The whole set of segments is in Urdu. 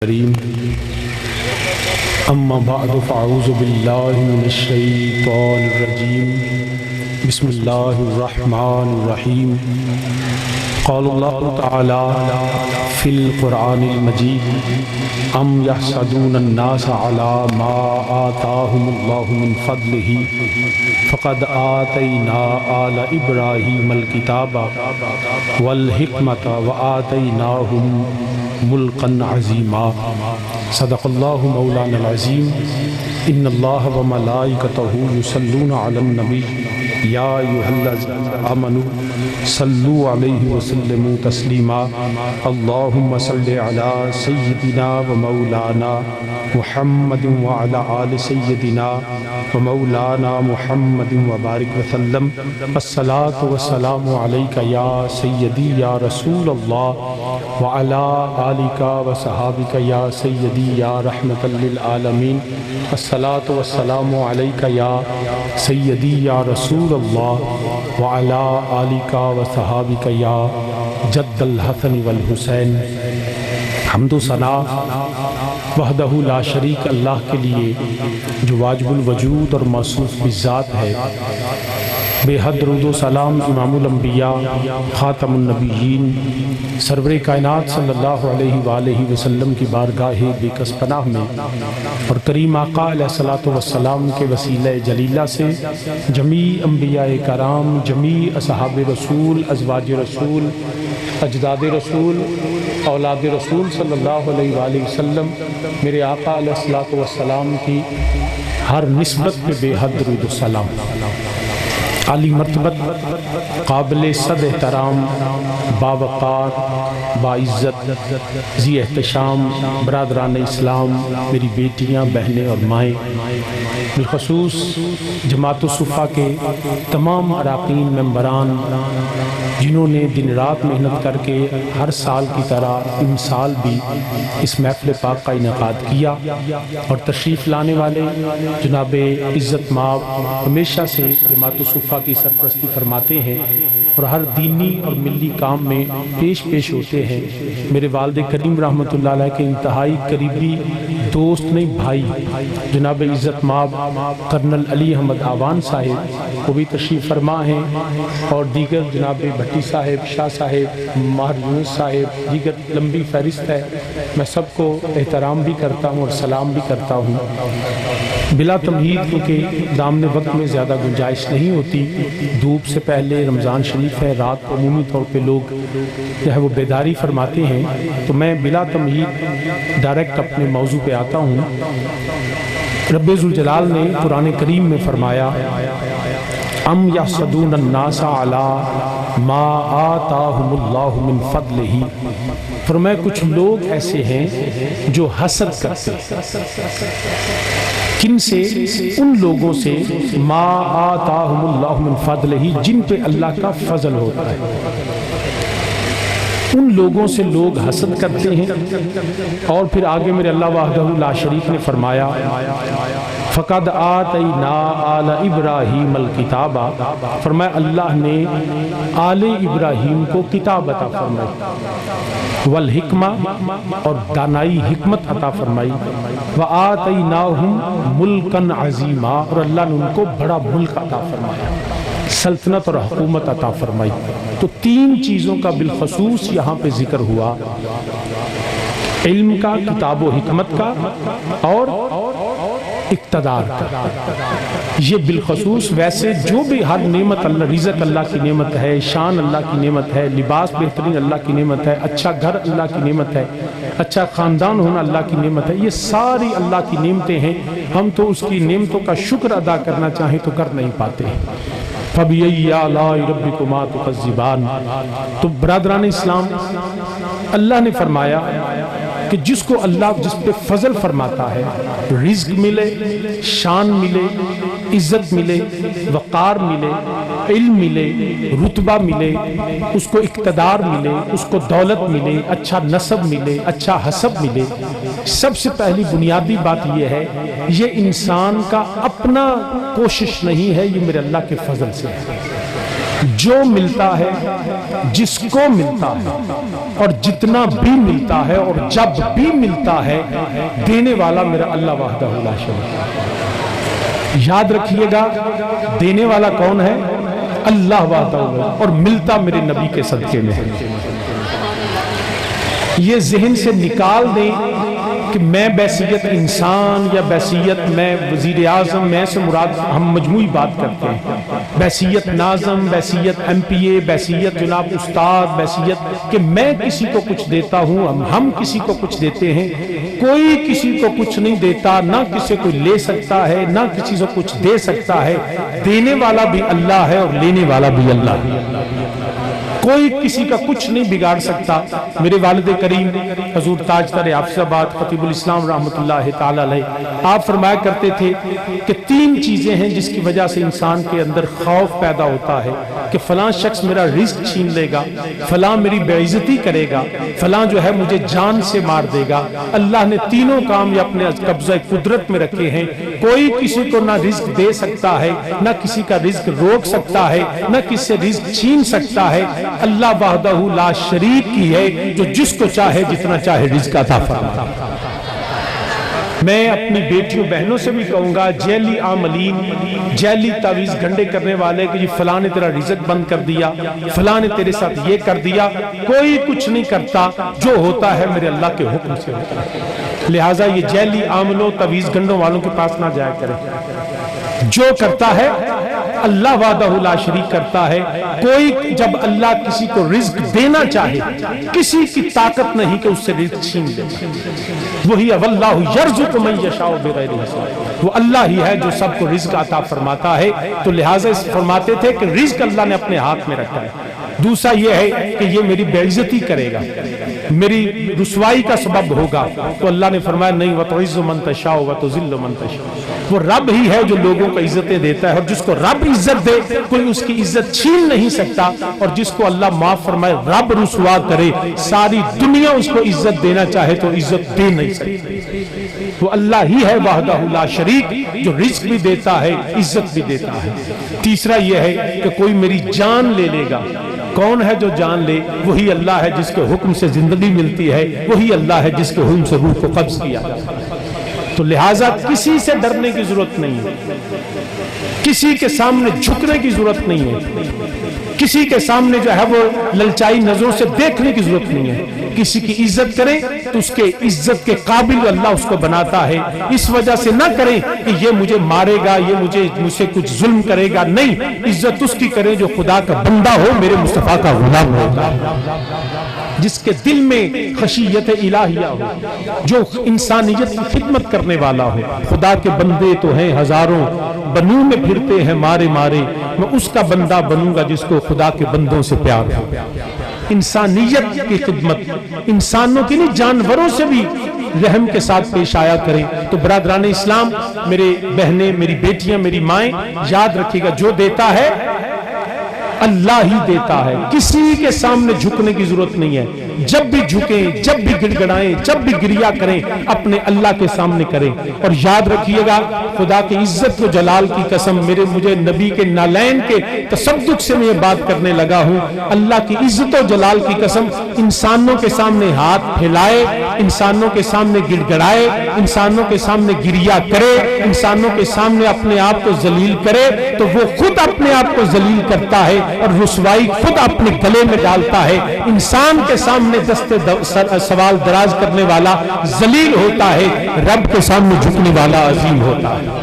کریم اما بعد فاعوذ باللہ من الشیطان الرجیم بسم اللہ الرحمن الرحیم قال اللہ تعالی فی القرآن المجید ام یحسدون الناس علی ما آتاہم اللہ من فضلہ فقد آتینا آل ابراہیم الکتاب والحکمت وآتیناہم ملکا عظیما صدق اللہ مولانا العظیم ان اللہ وملائکتہ یصلون علی النبی یا ایھا الذین آمنوا صلوا علیہ وسلموا تسلیما اللہم صل علی سیدنا ومولانا محمد وعلی آل سیدنا ومولانا محمد وبارک وسلم الصلاۃ والسلام علیک یا سیدی یا رسول اللہ وعلی آلک وصحابک یا سیدی یا رحمۃ للعالمین الصلاۃ والسلام علیک یا سیدی یا رسول اللہ وعلی آلک وصحابک یا جد الحسن والحسین۔ حمد و ثنا وحدہ لا شریک اللہ کے لیے جو واجب الوجود اور موصوف بالذات ہے، بے حد درود و سلام امام الانبیاء خاتم النبیین سرور کائنات صلی اللہ علیہ وآلہ وسلم کی بارگاہ بے کس پناہ میں اور کریم آقا علیہ الصلوۃ والسلام کے وسیلہ جلیلہ سے جمیع انبیاء کرام، جمیع اصحاب رسول، ازواج رسول، اجداد رسول، اولاد رسول صلی اللہ علیہ وآلہ وسلم، میرے آقا علیہ الصلوۃ والسلام کی ہر نسبت پہ بے حد درود و سلام۔ عالی مرتبت، قابل صد احترام، باوقار، باعزت، ذی احتشام برادران اسلام، میری بیٹیاں، بہنیں اور مائیں، بالخصوص جماعت الصفا کے تمام اراکین ممبران جنہوں نے دن رات محنت کر کے ہر سال کی طرح ان سال بھی اس محفل پاک کا انعقاد کیا، اور تشریف لانے والے جناب عزت مآب ہمیشہ سے جماعت الصفا کی سرپرستی فرماتے ہیں اور ہر دینی اور ملی کام میں پیش ہوتے ہیں۔ میرے والد کریم رحمۃ اللہ علیہ کے انتہائی قریبی دوست نہیں بھائی جناب عزت مآب کرنل علی احمد آوان صاحب وہ بھی تشریف فرما ہیں، اور دیگر جناب بھٹی صاحب، شاہ صاحب، ماہر یونس صاحب، دیگر لمبی فہرست ہے۔ میں سب کو احترام بھی کرتا ہوں اور سلام بھی کرتا ہوں بلا تمہید، کیونکہ دامن وقت میں زیادہ گنجائش نہیں ہوتی۔ دھوپ سے پہلے رمضان شریف ہے، رات کو عمومی طور پہ لوگ جو ہے وہ بیداری فرماتے ہیں، تو میں بلا تمہید ڈائریکٹ اپنے موضوع پہ آتا ہوں۔ رب ذوالجلال نے قرآن کریم میں فرمایا ام یحسدون الناس علی ما آتاہم اللہ من فضلہ، فرمایا کچھ لوگ ایسے ہیں جو حسد کرتے ہیں۔ کن سے؟ ان لوگوں سے ما آتاہم اللہ من فضلہ، جن پہ اللہ کا فضل ہوتا ہے، ان لوگوں سے لوگ حسد کرتے ہیں۔ اور پھر آگے میرے اللہ وحدہ لا شریک نے فرمایا فقد آتینا آل ابراہیم الکتاب، فرمایا اللہ نے آل ابراہیم کو کتاب عطا فرمائی، والحکمہ اور دانائی حکمت عطا فرمائی، وآتیناہم ملکا عظیما اور اللہ نے ان کو بڑا ملک عطا فرمایا، سلطنت اور حکومت عطا فرمائی۔ تو تین چیزوں کا بالخصوص یہاں پہ ذکر ہوا، علم کا، کتاب و حکمت کا، اور اقتدار کا۔ یہ بالخصوص، ویسے جو بھی ہر نعمت اللہ، رزق اللہ کی نعمت ہے، شان اللہ کی نعمت ہے، لباس بہترین اللہ کی نعمت ہے، اچھا گھر اللہ کی نعمت ہے، اچھا خاندان ہونا اللہ کی نعمت ہے، یہ ساری اللہ کی نعمتیں ہیں۔ ہم تو اس کی نعمتوں کا شکر ادا کرنا چاہیں تو کر نہیں پاتے۔ فَبِأَيِّ آلَاءِ رَبِّكُمَا تُكَذِّبَانِ۔ تو برادران اسلام، اللہ نے فرمایا کہ جس کو اللہ جس پہ فضل فرماتا ہے، رزق ملے، شان ملے، عزت ملے، وقار ملے، علم ملے، رتبہ ملے، اس کو اقتدار ملے، اس کو دولت ملے، اچھا نسب ملے، اچھا حسب ملے، سب سے پہلی بنیادی بات یہ ہے، یہ انسان کا اپنا کوشش نہیں ہے، یہ میرے اللہ کے فضل سے ہے۔ جو ملتا ہے، جس کو ملتا ہے، اور جتنا بھی ملتا ہے اور جب بھی ملتا ہے، دینے والا میرا اللہ وحدہ لا شریک ہے۔ یاد رکھیے گا دینے والا کون ہے؟ اللہ وحدہ، اور ملتا میرے نبی کے صدقے میں ہے۔ یہ ذہن سے نکال دیں کہ میں بحیثیت انسان یا بحیثیت میں وزیر اعظم، میں سے مراد ہم مجموعی بات کرتے ہیں، بحیثیت ناظم، بحیثیت ایم پی اے، بحیثیت جناب استاد، بحیثیت کہ میں کسی کو کچھ دیتا ہوں، ہم کسی کو کچھ دیتے ہیں۔ کوئی کسی کو کچھ نہیں دیتا، نہ کسی کو لے سکتا ہے، نہ کسی سے کچھ دے سکتا ہے۔ دینے والا بھی اللہ ہے اور لینے والا بھی اللہ ہے۔ کوئی کسی کا کچھ نہیں بگاڑ سکتا۔ میرے والد کریم حضور تاجدار حافظ آباد خطیب الاسلام رحمۃ اللہ تعالی علیہ، آپ فرمایا کرتے تھے کہ 3 چیزیں ہیں جس کی وجہ سے انسان کے اندر خوف پیدا ہوتا ہے کہ فلاں شخص میرا رزق چھین لے گا، فلاں میری بے عزتی کرے گا، فلاں جو ہے مجھے جان سے مار دے گا۔ اللہ نے تینوں کام یہ اپنے قبضہ قدرت میں رکھے ہیں۔ کوئی کسی کو نہ رزق دے سکتا ہے، نہ کسی کا رزق روک سکتا ہے، نہ کسی سے رزق چھین سکتا ہے۔ اللہ وحدہ لا شریک کی ہے جو جس کو چاہے جتنا چاہے رزق عطا فرماتا ہے۔ میں اپنی بیٹیوں بہنوں سے بھی کہوں گا، جیلی عاملین، جیلی تعویذ گھنڈے کرنے والے کہ جی فلاں نے تیرا رزق بند کر دیا، فلاں نے تیرے ساتھ یہ کر دیا، کوئی کچھ نہیں کرتا، جو ہوتا ہے میرے اللہ کے حکم سے ہوتا ہے۔ لہٰذا یہ جیلی عاملوں تعویذ گھنڈوں والوں کے پاس نہ جایا کرے۔ جو کرتا ہے اللہ وحدہ لا شریک کرتا ہے۔ کوئی جب اللہ کسی کو رزق دینا چاہے، کسی کی طاقت نہیں کہ اس سے رزق چھین لے۔ وہی واللہ یرزق من یشاء بغیر حساب، وہ اللہ ہی ہے جو سب کو رزق عطا فرماتا ہے۔ تو لہٰذا اس فرماتے تھے کہ رزق اللہ نے اپنے ہاتھ میں رکھا ہے۔ دوسرا یہ ہے کہ یہ میری بے عزتی کرے گا، میری رسوائی کا سبب ہوگا، تو اللہ نے فرمایا نہیں، وَتُعِزُّ مَن تَشَاءُ وَتُذِلُّ مَن تَشَاءُ، وہ رب ہی ہے جو لوگوں کو عزتیں دیتا ہے، اور جس کو رب عزت دے کوئی اس کی عزت چھین نہیں سکتا، اور جس کو اللہ معاف فرمائے رب رسوا کرے، ساری دنیا اس کو عزت دینا چاہے تو عزت دے نہیں سکتی۔ وہ اللہ ہی ہے وحدہ لا شریک جو رزق بھی دیتا ہے، عزت بھی دیتا ہے۔ تیسرا یہ ہے کہ کوئی میری جان لے لے گا۔ کون ہے جو جان لے؟ وہی اللہ ہے جس کے حکم سے زندگی ملتی ہے، وہی اللہ ہے جس کے حکم سے روح کو قبض کیا جاتا ہے۔ تو لہٰذا کسی سے ڈرنے کی ضرورت نہیں ہے، کسی کے سامنے جھکنے کی ضرورت نہیں ہے، کسی کے سامنے جو ہے وہ للچائی نظروں سے دیکھنے کی ضرورت نہیں ہے۔ کسی کی عزت کریں تو اس کے عزت کے قابل اللہ اس کو بناتا ہے۔ اس وجہ سے نہ کریں کہ یہ مجھے مارے گا، یہ مجھ سے کچھ ظلم کرے گا، نہیں، عزت اس کی کریں جو خدا کا بندہ ہو، میرے مصطفیٰ کا غلام ہو، جس کے دل میں خشیت الہیہ ہو، جو انسانیت کی خدمت کرنے والا ہو۔ خدا کے بندے تو ہیں ہزاروں، بنوں میں پھرتے ہیں مارے مارے، میں اس کا بندہ بنوں گا جس کو خدا کے بندوں سے پیار ہو۔ انسانیت کی خدمت، انسانوں کی نہیں جانوروں سے بھی رحم کے ساتھ پیش آیا کریں۔ تو برادران اسلام، میرے بہنیں، میری بیٹیاں، میری مائیں، یاد رکھیے گا جو دیتا ہے اللہ ہی دیتا ہے، کسی کے سامنے جھکنے کی ضرورت نہیں ہے۔ جب بھی جھکیں، جب بھی گڑ گڑائیں، جب بھی گریا کریں، اپنے اللہ کے سامنے کریں۔ اور یاد رکھیے گا خدا کی عزت و جلال کی قسم، مجھے نبی کے نالین کے تصدق سے میں یہ بات کرنے لگا ہوں، اللہ کی عزت و جلال کی قسم، انسانوں کے سامنے ہاتھ پھیلائے، انسانوں کے سامنے گڑ گڑائے، انسانوں کے سامنے گریا کرے، انسانوں کے سامنے اپنے آپ کو ذلیل کرے، تو وہ خود اپنے آپ کو ذلیل کرتا ہے اور رسوائی خود اپنے گلے میں ڈالتا ہے۔ انسان کے سامنے دستے سوال دراز کرنے والا ذلیل ہوتا ہے، رب کے سامنے جھکنے والا عظیم ہوتا ہے۔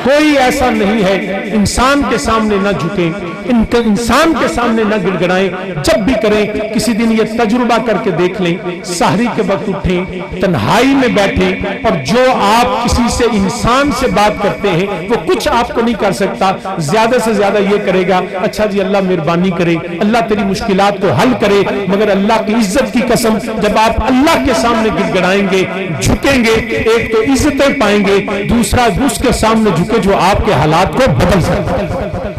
کوئی ایسا نہیں ہے انسان کے سامنے نہ جھکیں، انسان کے سامنے نہ گڑ گڑائیں۔ جب بھی کریں، کسی دن یہ تجربہ کر کے دیکھ لیں، سحری کے وقت اٹھیں، تنہائی میں بیٹھیں، اور جو آپ کسی سے انسان سے بات کرتے ہیں وہ کچھ آپ کو نہیں کر سکتا، زیادہ سے زیادہ یہ کرے گا اچھا جی اللہ مہربانی کرے، اللہ تیری مشکلات کو حل کرے، مگر اللہ کی عزت کی قسم جب آپ اللہ کے سامنے گڑ گڑائیں گے، جھکیں گے، ایک تو عزتیں پائیں گے، دوسرا اس کے سامنے جھکے جو آپ کے حالات کو بدل سکتا ہے۔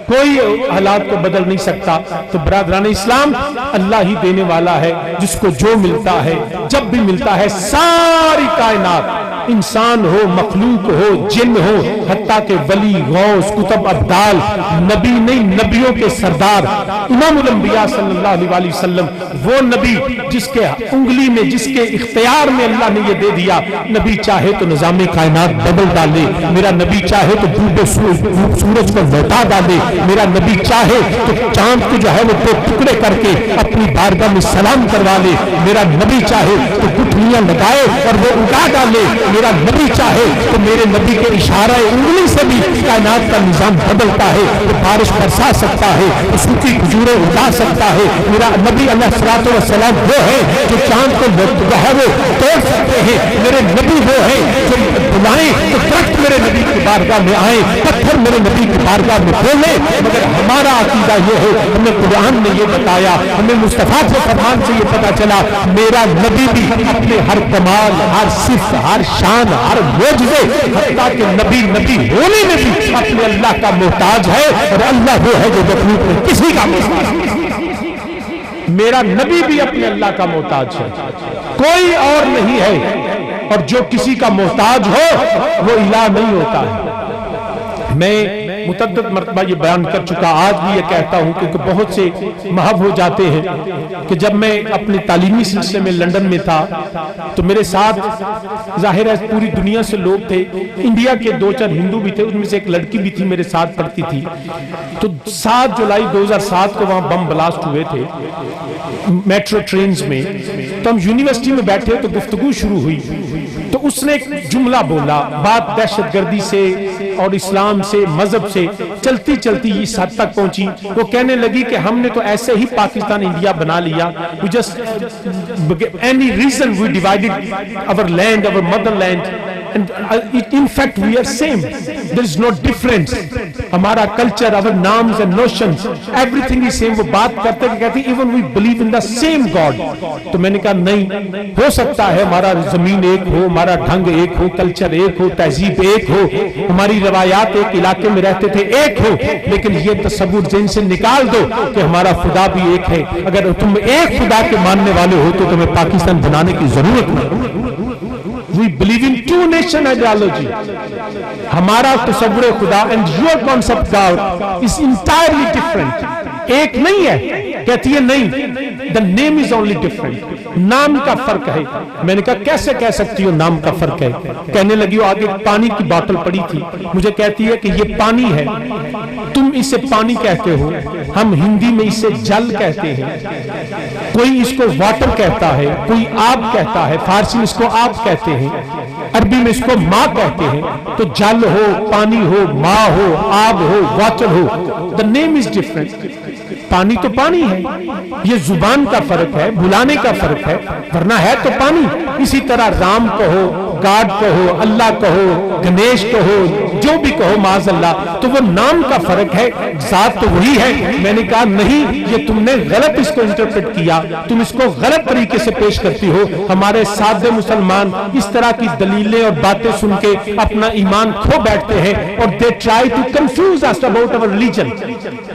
کوئی حالات کو بدل نہیں سکتا۔ تو برادران اسلام، اللہ ہی دینے والا ہے، جس کو جو ملتا ہے جب بھی ملتا ہے، ساری کائنات انسان ہو، مخلوق ہو، جن ہو، حتیٰ کہ ولی، غوث، کتب، ابدال، نبی نہیں نبیوں کے سردار امام الانبیاء صلی اللہ علیہ وسلم، وہ نبی جس کے انگلی میں، جس کے اختیار میں اللہ نے یہ دے دیا، نبی چاہے تو نظام کائنات بدل ڈالے، میرا نبی چاہے تو ڈوبے سورج کو لوٹا ڈالے، میرا نبی چاہے تو چاند کو جو ہے وہ دو ٹکڑے کر کے اپنی بارگاہ میں سلام کروا لے، میرا نبی چاہے تو گٹھلیاں لگائے اور وہ اگا ڈالے، میرا نبی چاہے تو میرے نبی کے اشارہ انگلی سے بھی کائنات کا نظام بدلتا ہے، وہ بارش برسا سکتا ہے، وہ سوکھی کھجوریں اگا سکتا ہے، میرا نبی علیہ الصلوۃ والسلام وہ ہے جو چاند کو جو ہے وہ توڑ سکتے ہیں، میرے نبی وہ ہے جو بلائیں تو درخت میرے نبی کی بارگاہ میں آئیں، پتھر میرے نبی کی بارگاہ میں بولے، مگر ہمارا عقیدہ یہ ہے، ہمیں قرآن نے یہ بتایا، ہمیں مصطفیٰ کے فرمان سے یہ پتا چلا، میرا نبی بھی اپنے ہر کمال، ہر صفت، ہر شان، ہر معجزے، حتیٰ کہ نبی ہونے میں بھی اپنے اللہ کا محتاج ہے، اور اللہ وہ ہے جو مخلوق میں کسی کا محتاج ہے۔ میرا نبی بھی اپنے اللہ کا محتاج ہے، کوئی اور نہیں ہے، اور جو کسی کا محتاج ہو وہ الہ نہیں ہوتا ہے۔ میں متعدد مرتبہ یہ بیان کر چکا، آج بھی یہ کہتا ہوں، کیونکہ بہت سے محو ہو جاتے ہیں کہ جب میں اپنے تعلیمی سلسلے میں لندن میں تھا تو میرے ساتھ ظاہر ہے پوری دنیا سے لوگ تھے، انڈیا کے 2-4 ہندو بھی تھے، ان میں سے ایک لڑکی بھی تھی میرے ساتھ پڑھتی تھی۔ تو 7 جولائی 2007 کو وہاں بم بلاسٹ ہوئے تھے میٹرو ٹرینز میں، تو ہم یونیورسٹی میں بیٹھے تو گفتگو شروع ہوئی، تو اس نے ایک جملہ بولا، بات دہشت گردی سے اور اسلام سے، مذہب سے چلتی چلتی اس حد تک پہنچی، وہ کہنے لگی کہ ہم نے تو ایسے ہی پاکستان انڈیا بنا لیا، we just any reason we divided our land, our motherland, and in fact we are same, there is no difference, ہمارا culture, our norms and notions, everything is same۔ وہ بات کرتے کہتی even we believe in the same God۔ تو میں نے کہا نہیں ہو سکتا ہے ہمارا زمین ایک ہو، ہمارا ڈھنگ ایک ہو، کلچر ایک ہو، تہذیب ایک ہو، ہماری روایات ایک علاقے میں رہتے تھے ایک ہو، لیکن یہ تصور ذہن سے نکال دو کہ ہمارا خدا بھی ایک ہے۔ اگر تم ایک خدا کے ماننے والے ہو تو تمہیں پاکستان بنانے کی ضرورت نہیں۔ We believe in two nation ideology۔ ہمارا تصور خدا and your concept God is entirely different۔ ایک نہیں ہے، کہتی ہے نہیں، the name is only different، نام کا فرق ہے۔ میں نے کہا کیسے کہہ سکتی ہو نام کا فرق ہے؟ کہنے لگی، وہ آگے پانی کی باٹل پڑی تھی، مجھے کہتی ہے کہ یہ پانی ہے، تم اسے پانی کہتے ہو، ہم ہندی میں اسے جل کہتے ہیں، کوئی اس کو واٹر کہتا ہے، کوئی آب کہتا ہے، فارسی میں اس کو آب کہتے ہیں، عربی میں اس کو ماں کہتے ہیں۔ تو جل ہو، پانی ہو، ماں ہو، آب ہو، واٹر ہو، the name is different۔ پانی تو پانی ہے، یہ زبان کا فرق ہے، بلانے کا فرق ہے، ورنہ ہے تو پانی۔ اسی طرح رام کہو، گاڈ کہو، اللہ کہو، گنیش کہو، جو بھی کہو معاذ اللہ، تو وہ نام کا فرق ہے، ذات تو وہی ہے۔ میں نے کہا نہیں، یہ تم نے غلط اس کو انٹرپریٹ کیا، تم اس کو غلط طریقے سے پیش کرتی ہو۔ ہمارے سادے مسلمان اس طرح کی دلیلیں اور باتیں سن کے اپنا ایمان کھو بیٹھتے ہیں، اور they try to confuse us about our religion۔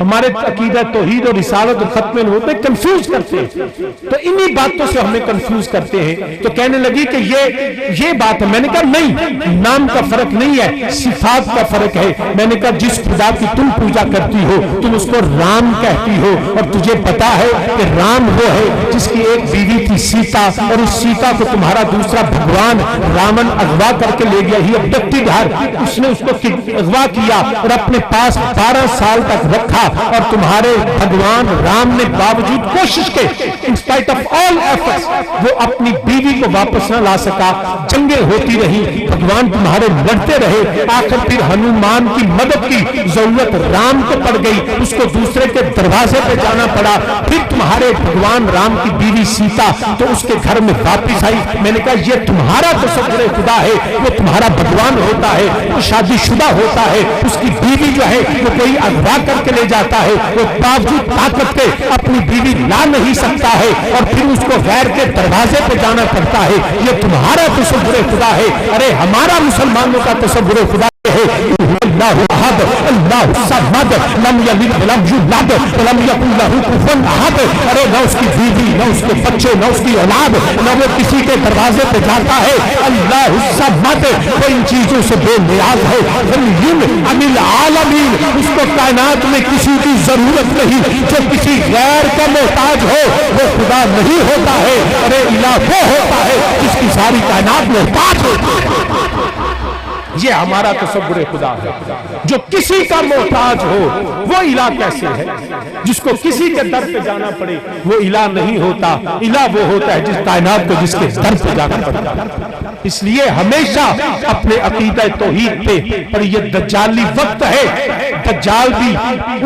ہمارے عقیدہ توحید اور رسالت اور ختم ہوتے کنفیوز کرتے ہیں، تو انہی باتوں سے ہمیں کنفیوز کرتے ہیں۔ تو کہنے لگی کہ یہ بات ہے۔ میں نے کہا نہیں، نام کا فرق نہیں ہے، صفات کا فرق ہے۔ میں نے کہا جس خدا کی تم پوجا کرتی ہو تم اس کو رام کہتی ہو، اور تجھے پتا ہے کہ رام وہ ہے جس کی ایک بیوی تھی سیتا، اور اس سیتا کو تمہارا دوسرا بھگوان رامن اغوا کر کے لے گیا، ہی ابڈکٹڈ ہر، اس نے اس کو اغوا کیا اور اپنے پاس 12 سال تک رکھا، اور تمہارے بھگوان رام نے باوجود کوشش کے in spite of all efforts وہ اپنی بیوی کو واپس نہ لا سکا، جنگیں ہوتی رہی، بھگوان تمہارے لڑتے رہے، آخر پھر ہنومان کی مدد کی ضرورت رام کو پڑ گئی، اس کو دوسرے کے دروازے پہ جانا پڑا، پھر تمہارے بھگوان رام کی بیوی سیتا تو اس کے گھر میں واپس آئی۔ میں نے کہا یہ تمہارا تصور خدا ہے، وہ تمہارا بھگوان ہوتا ہے، وہ شادی شدہ ہوتا ہے، اس کی بیوی جو ہے وہ کوئی اغوا کر کے لے جاتا ہے، وہ باوجود طاقت کے اپنی بیوی لا نہیں سکتا ہے، اور پھر اس کو غیر کے دروازے پہ جانا پڑتا ہے۔ یہ تمہارا تصور خدا ہے۔ ارے ہمارا مسلمانوں کا تصور خدا ہے اللہ احد اللہ الصمد لم یلد ولم یولد ولم یکن لہ کفوا احد. ارے نہ اس کی بیوی، نہ اس کے بچے، نہ اس کی اولاد، نہ وہ کسی کے دروازے پہ جاتا ہے. اللہ الصمد وہ ان چیزوں سے بے نیاز ہے. غنی عن العالمین اس کو کائنات میں کسی کی ضرورت نہیں. جو کسی غیر کا محتاج ہو وہ خدا نہیں ہوتا ہے. ارے الہ وہ ہوتا ہے جس کی ساری کائنات محتاج ہوتی ہے. یہ ہمارا تصور خدا ہے. جو کسی کا محتاج ہو وہ الہ کیسے ہے؟ جس کو کسی کے در پہ جانا پڑے وہ الہ نہیں ہوتا. الہ وہ ہوتا ہے جس کائنات کو جس کے در پہ جانا پڑتا ہے. اس لیے ہمیشہ اپنے عقیدہ توحید پہ. اور یہ دجالی وقت ہے. دجال بھی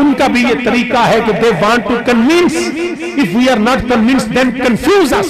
ان کا بھی یہ طریقہ ہے کہ they want to convince. If we are not convinced then confuse us.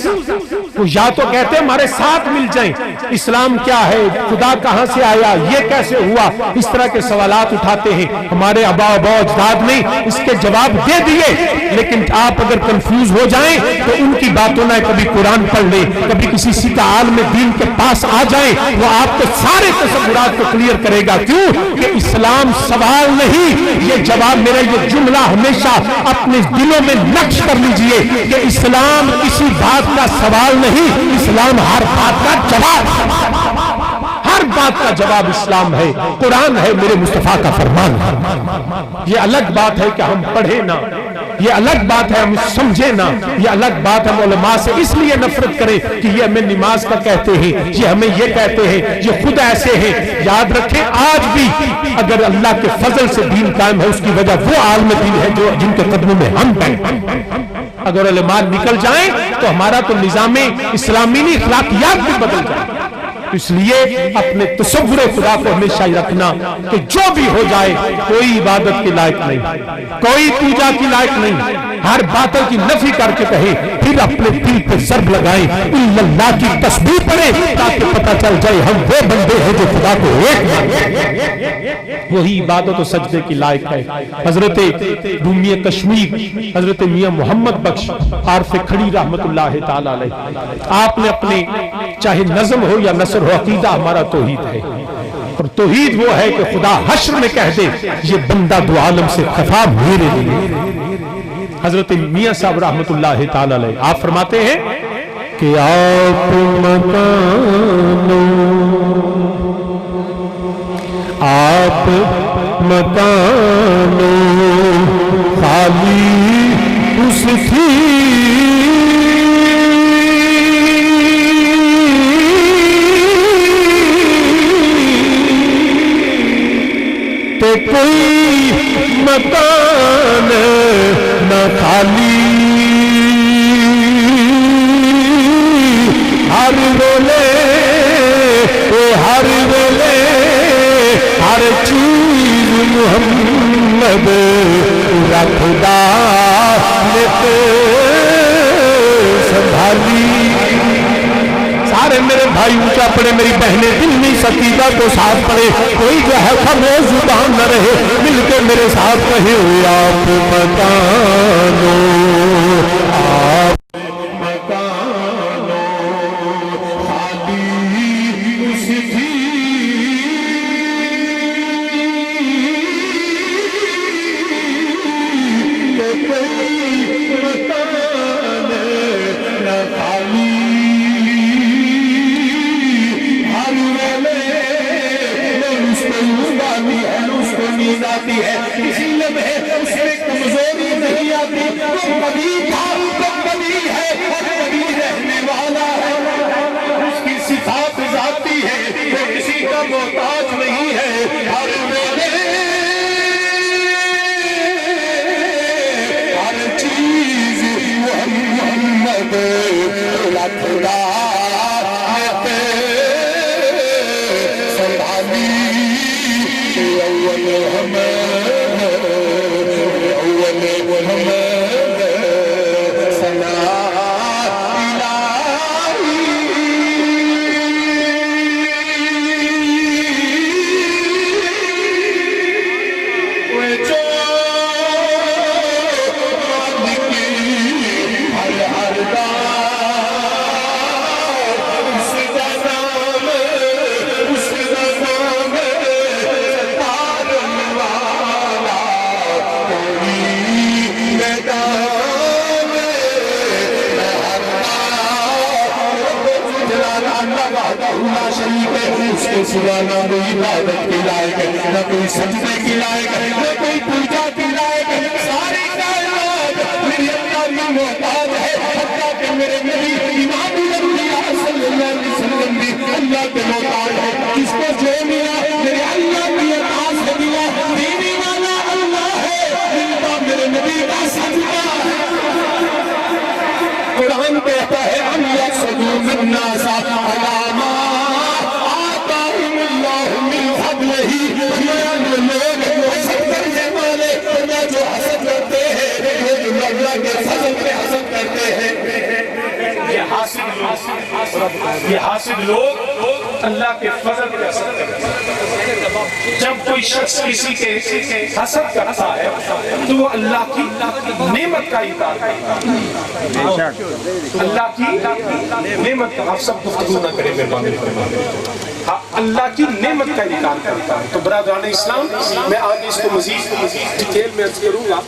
وہ یا تو کہتے ہیں ہمارے ساتھ مل جائیں. اسلام کیا ہے؟ خدا کہاں سے آیا؟ یہ کیسے ہوا؟ اس طرح کے سوالات اٹھاتے ہیں. ہمارے آبا و اجداد نے اس کے جواب دے دیے. لیکن آپ اگر کنفیوز ہو جائیں تو ان کی باتوں نہ کبھی قرآن پڑھ لیں، کبھی کسی سکہ عالم دین کے پاس آ جائیں، وہ آپ کے سارے تصورات کو کلیئر کرے گا. کیوں کہ اسلام سوال نہیں. یہ جواب میرا یہ جملہ ہمیشہ اپنے دلوں میں نقش کر لیجئے کہ اسلام کسی بات کا سوال نہیں، اسلام ہر بات کا جواب. ہر بات کا جواب اسلام ہے. قرآن ہے، میرے مصطفیٰ کا فرمان ہے. یہ الگ بات ہے کہ ہم پڑھیں نہ، یہ الگ بات ہے ہم سمجھیں نہ، یہ الگ بات ہم علماء سے اس لیے نفرت کریں کہ یہ ہمیں نماز کا کہتے ہیں، یہ ہمیں یہ کہتے ہیں، یہ خود ایسے ہیں. یاد رکھیں آج بھی اگر اللہ کے فضل سے دین قائم ہے اس کی وجہ وہ عالم دین ہے جو جن کے قدموں میں ہم ہیں. اگر علماء نکل جائیں تو ہمارا تو نظام اسلامی نہیں اخلاقیات بھی بدل جائے. اس لیے اپنے تصور خدا کو ہمیشہ رکھنا کہ جو بھی ہو جائے کوئی عبادت کی لائق نہیں، کوئی پوجا کی لائق نہیں. ہر باطل کی نفی کر کے کہیں، پھر اپنے دل پہ ضرب لگائیں، اللہ کی تسبیح پڑھیں تاکہ پتہ چل جائے ہم وہ بندے ہیں جو خدا کو ایک، وہی عبادت و سجدے کی لائق ہے. حضرت رومی کشمیر حضرت میاں محمد بخش عارف کھڑی رحمت اللہ تعالی علیہ، آپ نے اپنے چاہے نظم ہو یا نثر ہو، عقیدہ ہمارا توحید ہے. اور توحید وہ ہے کہ خدا حشر میں کہہ دے یہ بندہ دو عالم سے خفا میرے لیے. حضرت میاں صاحب رحمت اللہ تعالی علیہ آپ فرماتے ہیں کہ آپ مکانو خالی اس تھی تے کوئی مکان نہ خالی. ہر ویلے ہر چیز محمد رکھدا سنبھالی. سارے میرے بھائی اونچا پڑے، میری بہنیں دل نہیں سکیدہ کو ساتھ پڑے، کوئی جو ہے خاموش زبان نہ رہے، مل کے میرے ساتھ کہے آپ مکانو آپ مکانو خالی اس تھی کوئی مکان نہ خالی. آتی ہے کسی لمحے اس میں کمزوری نہیں آتی. وہ کبھی تھا، وہ کبھی ہے، اور کبھی رہنے والا ہے. اس کی صفات ذاتی ہے، وہ کسی کا محتاج نہیں ہے. ہر ویلے ہر چیز محمد رکھدا وحدہ لا شریک ہے، اس کے سوا نہ کوئی عبادت کے لائق ہے، نہ کوئی سجدے کی لائق ہے، نہ کوئی پوجا کی لائق ہے۔ ساری کائنات میرے اللہ کی محتاج ہے، حتیٰ کہ میرے نبی امام الانبیاء صلی اللہ علیہ وسلم بھی اللہ کے محتاج ہے۔ اس کو جو ملا میرے اللہ کی عطا سے ملا، دینے والا اللہ ہے، ملتا میرے نبی کا صدقہ ہے۔ قرآن کہتا ہے ام یحسدون الناس علی ما آتاہم اللہ من فضلہ، لوگ حسد کرنے والے جو حسد کرتے ہیں، جو اللہ کے فضل پہ حسد کرتے ہیں، یہ حاسد لوگ اللہ کے فضل پہ حسد کرتے ہیں۔ جب کوئی شخص کسی کے حسد کرتا ہے تو وہ اللہ کی نعمت کا انکار کرتا ہے۔ اللہ کی نعمت کا، آپ سب گفتگو نہ کریں مہربانی فرمائیں، اللہ کی نعمت کا انکار کرتا ہے۔ تو برادران اسلام، میں آگے اس کو مزید ڈیٹیل میں عرض کروں گا،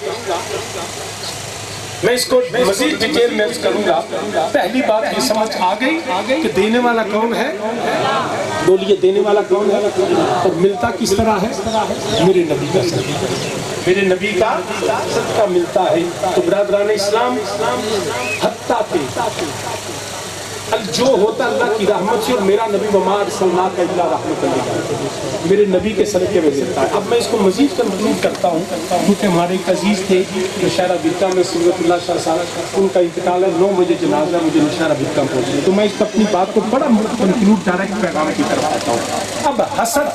پہلی بات یہ سمجھ آ گئی کہ دینے والا کون ہے؟ بولیے دینے والا کون ہے اور ملتا کس طرح ہے؟ میرے نبی کا صدقہ، میرے نبی کا صدقہ ملتا ہے۔ تو برادران اسلام، حتیٰ کہ جو ہوتا اللہ کی رحمت سے، اور میرا نبی وما ارسلناک الا رحمۃ للعالمین، میرے نبی کے صدقے میں ملتا ہے۔ اب میں اس کو مزید کنکلوڈ کرتا ہوں، کیونکہ ہمارے ایک عزیز تھے نشارہ برقع میں سورت اللہ شاہ صاحب، ان کا انتقال ہے، 9 بجے جنازہ مجھے نشارہ برقع پہنچنا، تو میں اس اپنی بات کو بڑا کنکلوڈ ڈائریکٹ پیغام کی طرف آتا ہوں۔ اب حسد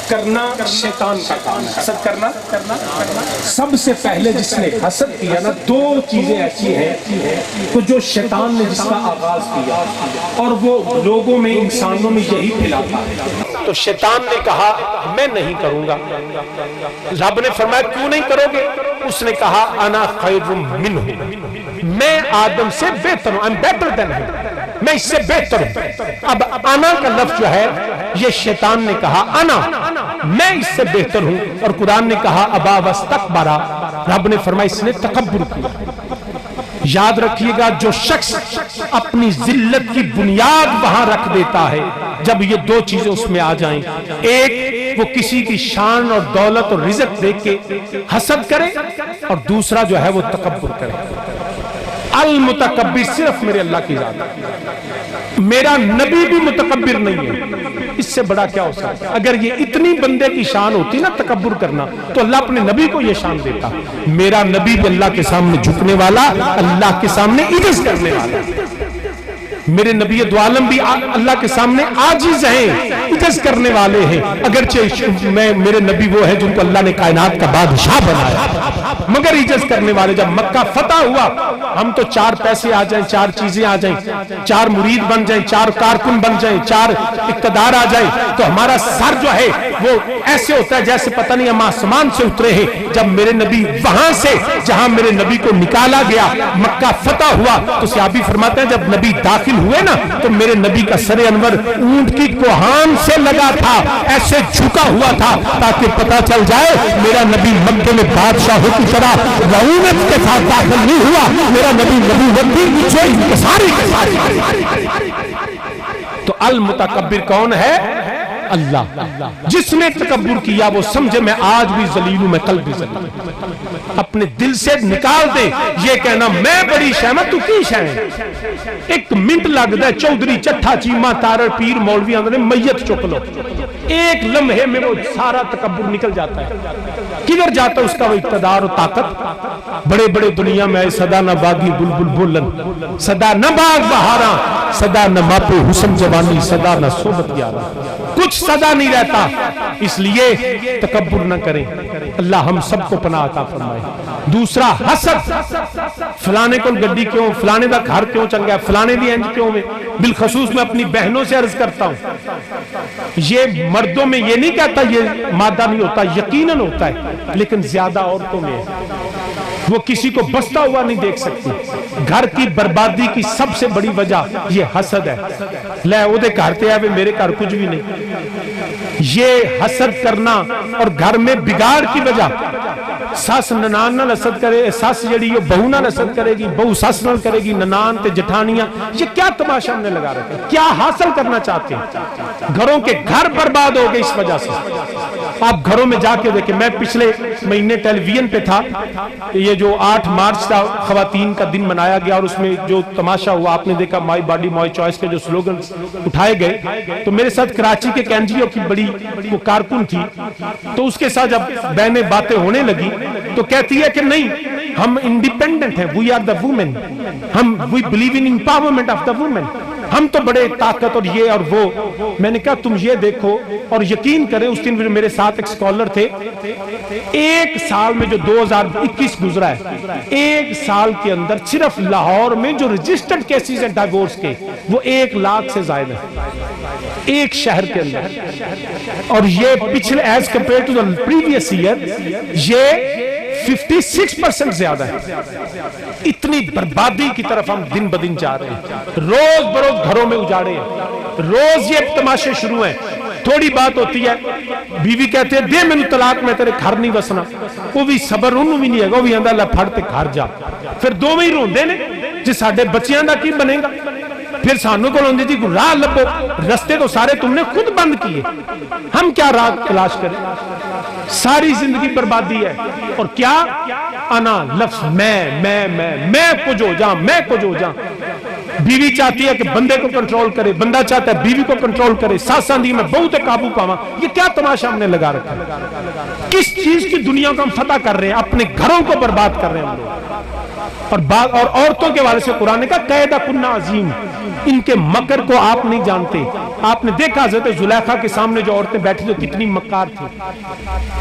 کرنا شیطان کا کام ہے۔ حسد کرنا سب سے پہلے جس نے حسد کیا نا، 2 چیزیں ایسی ہیں تو جو شیطان نے جس کا آغاز کیا اور وہ لوگوں میں، انسانوں میں یہی پھیلاتا ہے۔ تو شیطان نے کہا میں نہیں کروں گا۔ رب نے فرمایا کیوں نہیں کرو گے؟ اس نے کہا انا خیر منہ، میں آدم سے بہتر ہوں، I'm better than him، میں اس سے بہتر ہوں۔ اب انا کا لفظ جو ہے یہ شیطان نے کہا انا، میں اس سے بہتر ہوں، اور قرآن نے کہا ابا واستکبرا، رب نے فرمایا اس نے تکبر کیا۔ یاد رکھیے گا جو شخص اپنی ذلت کی بنیاد وہاں رکھ دیتا ہے، جب یہ 2 چیزیں اس میں آ جائیں، ایک وہ کسی کی شان اور دولت اور رزق دیکھ کے حسد کرے، اور دوسرا جو ہے وہ تکبر کرے۔ المتکبر صرف میرے اللہ کی ذات ہے، میرا نبی بھی متکبر نہیں ہے، اس سے بڑا کیا ہو سکتا ہے؟ اگر یہ اتنی بندے کی شان ہوتی نا تکبر کرنا، تو اللہ اپنے نبی کو یہ شان دیتا۔ میرا نبی بھی اللہ کے سامنے جھکنے والا، اللہ کے سامنے عجز کرنے والا۔ میرے نبی دو عالم بھی اللہ کے سامنے عاجز ہیں، عجز کرنے والے ہیں، اگرچہ میرے نبی وہ ہے جن کو اللہ نے کائنات کا بادشاہ بنایا، مگر عجز کرنے والے۔ جب مکہ فتح ہوا، ہم تو 4 پیسے آ جائیں، 4 چیزیں آ جائیں، 4 مرید بن جائیں، 4 کارکن بن جائیں، 4 اقتدار آ جائیں، تو ہمارا سر جو ہے وہ ایسے ہوتا ہے جیسے پتہ نہیں ہم آسمان سے اترے ہیں۔ جب میرے نبی وہاں سے جہاں میرے نبی کو نکالا گیا، مکہ فتح ہوا، تو صحابی فرماتے ہیں جب نبی داخل ہوئے نا تو میرے نبی کا سر انور اونٹ کی کوہان سے لگا تھا، ایسے جھکا ہوا تھا تاکہ پتا چل جائے میرا نبی مکے میں بادشاہوں کی طرح رعونت کے ساتھ داخل نہیں ہوا، میرا نبی نبوت بھی مجھے انکساری کے ساتھ۔ تو المتکبر کون ہے؟ اللہ۔ جس نے تکبر کیا وہ سمجھے میں آج بھی ذلیل ہوں، میں کل بھی ذلیل ہوں۔ اپنے دل سے نکال دے یہ کہنا میں بڑی شے میں، تو کی شے ہے؟ 1 منٹ لگ دے، چودھری چٹھا چیمہ تارڑ پیر مولوی آندھے میت چک لو، 1 لمحے میں وہ سارا تکبر نکل جاتا ہے۔ کدھر جاتا ہے اس کا وہ اقتدار و طاقت؟ بڑے بڑے دنیا میں صدا نہ باغی بلبل بولن، صدا نہ باغ بہاراں، صدا نہ ماپے حسن جوانی، صدا نہ صحبت یارا، کچھ صدا نہیں رہتا۔ اس لیے تکبر نہ کریں، اللہ ہم سب کو پناہ عطا فرمائے۔ دوسرا حسد، فلانے کو گڈی کیوں، فلانے دا گھر کیوں چنگا ہے، فلانے دی انج کیوں میں۔ بالخصوص میں اپنی بہنوں سے عرض کرتا ہوں، یہ مردوں میں یہ نہیں کہتا یہ مادہ نہیں ہوتا، یقیناً ہوتا ہے، لیکن زیادہ عورتوں میں ہے۔ وہ کسی کو بستا ہوا نہیں دیکھ سکتی۔ گھر کی بربادی کی سب سے بڑی وجہ یہ حسد ہے۔ لے او دے گھر تے آوے میرے گھر کچھ بھی نہیں، یہ حسد کرنا اور گھر میں بگاڑ کی وجہ سس ننان نال حسد کرے، سس جڑی وہ بہو نال حسد کرے گی، بہو سس نال کرے گی، ننان تے جٹھانیاں، یہ کیا تماشا ہم نے لگا رکھا ہے؟ کیا حاصل کرنا چاہتے ہیں؟ گھروں کے گھر برباد ہو گئے اس وجہ سے۔ آپ گھروں میں جا کے دیکھیں، میں پچھلے مہینے ٹیلی ویژن پہ تھا، یہ جو 8 مارچ کا خواتین کا دن منایا گیا اور اس میں جو تماشا ہوا آپ نے دیکھا، مائی باڈی مائی چوائس کے جو سلوگن اٹھائے گئے، تو میرے ساتھ کراچی کے این جی او کی بڑی وہ کارکن تھی، تو اس کے ساتھ جب بہنیں باتیں ہونے لگی تو کہتی ہے کہ نہیں ہم انڈیپینڈنٹ ہیں، وی آر دا وومن، ہم we believe in empowerment of the women, ہم تو بڑے طاقت اور یہ اور وہ۔ میں نے کہا تم یہ دیکھو اور یقین کریں، اس دن میرے ساتھ ایک سکولر تھے، 1 سال میں جو 2021 گزرا ہے، 1 سال کے اندر صرف لاہور میں جو رجسٹرڈ کیسز ہیں ڈائیورس کے وہ 1 لاکھ سے زائد ہیں ایک شہر کے اندر، اور یہ پچھلے as compare to the previous year یہ 56% زیادہ ہے۔ اتنی بربادی کی طرف ہم دن بدن جا رہے ہیں، روز بروز گھروں میں اجاڑے ہیں، روز یہ تماشے شروع ہیں۔ تھوڑی بات ہوتی ہے، بیوی کہتے ہیں دے میں طلاق، میں تیرے گھر نہیں وسنا، وہ بھی صبر انہوں بھی نہیں ہے، وہ بھی آندہ اللہ پھڑ تے گھر جا، پھر دو میں ہی روندے نے جی ساڑھے بچیاں دا کی بنے گا، پھر سانوں کو لوندے جی راہ لبو، رستے تو سارے تم نے خود بند کیے، ہم کیا راہ تلاش کریں؟ ساری زندگی بربادی ہے۔ اور کیا انا لفظ میں کچھ ہو جاؤں، میں کچھ ہو جاؤں۔ بیوی چاہتی ہے کہ بندے کو کنٹرول کرے، بندہ چاہتا ہے بیوی کو کنٹرول کرے، ساساں دی میں بہت قابو پاواں۔ یہ کیا تماشا ہم نے لگا رکھا ہے؟ کس چیز کی دنیا کو ہم فتح کر رہے ہیں؟ اپنے گھروں کو برباد کر رہے ہیں ہم لوگ۔ اور عورتوں کے والے سے قرآن نے کہا قیدہ کنہ عظیم، ان کے مکر کو آپ نہیں جانتے۔ آپ نے دیکھا حضرت زلیخا کے سامنے جو عورتیں بیٹھی تو کتنی مکار تھی،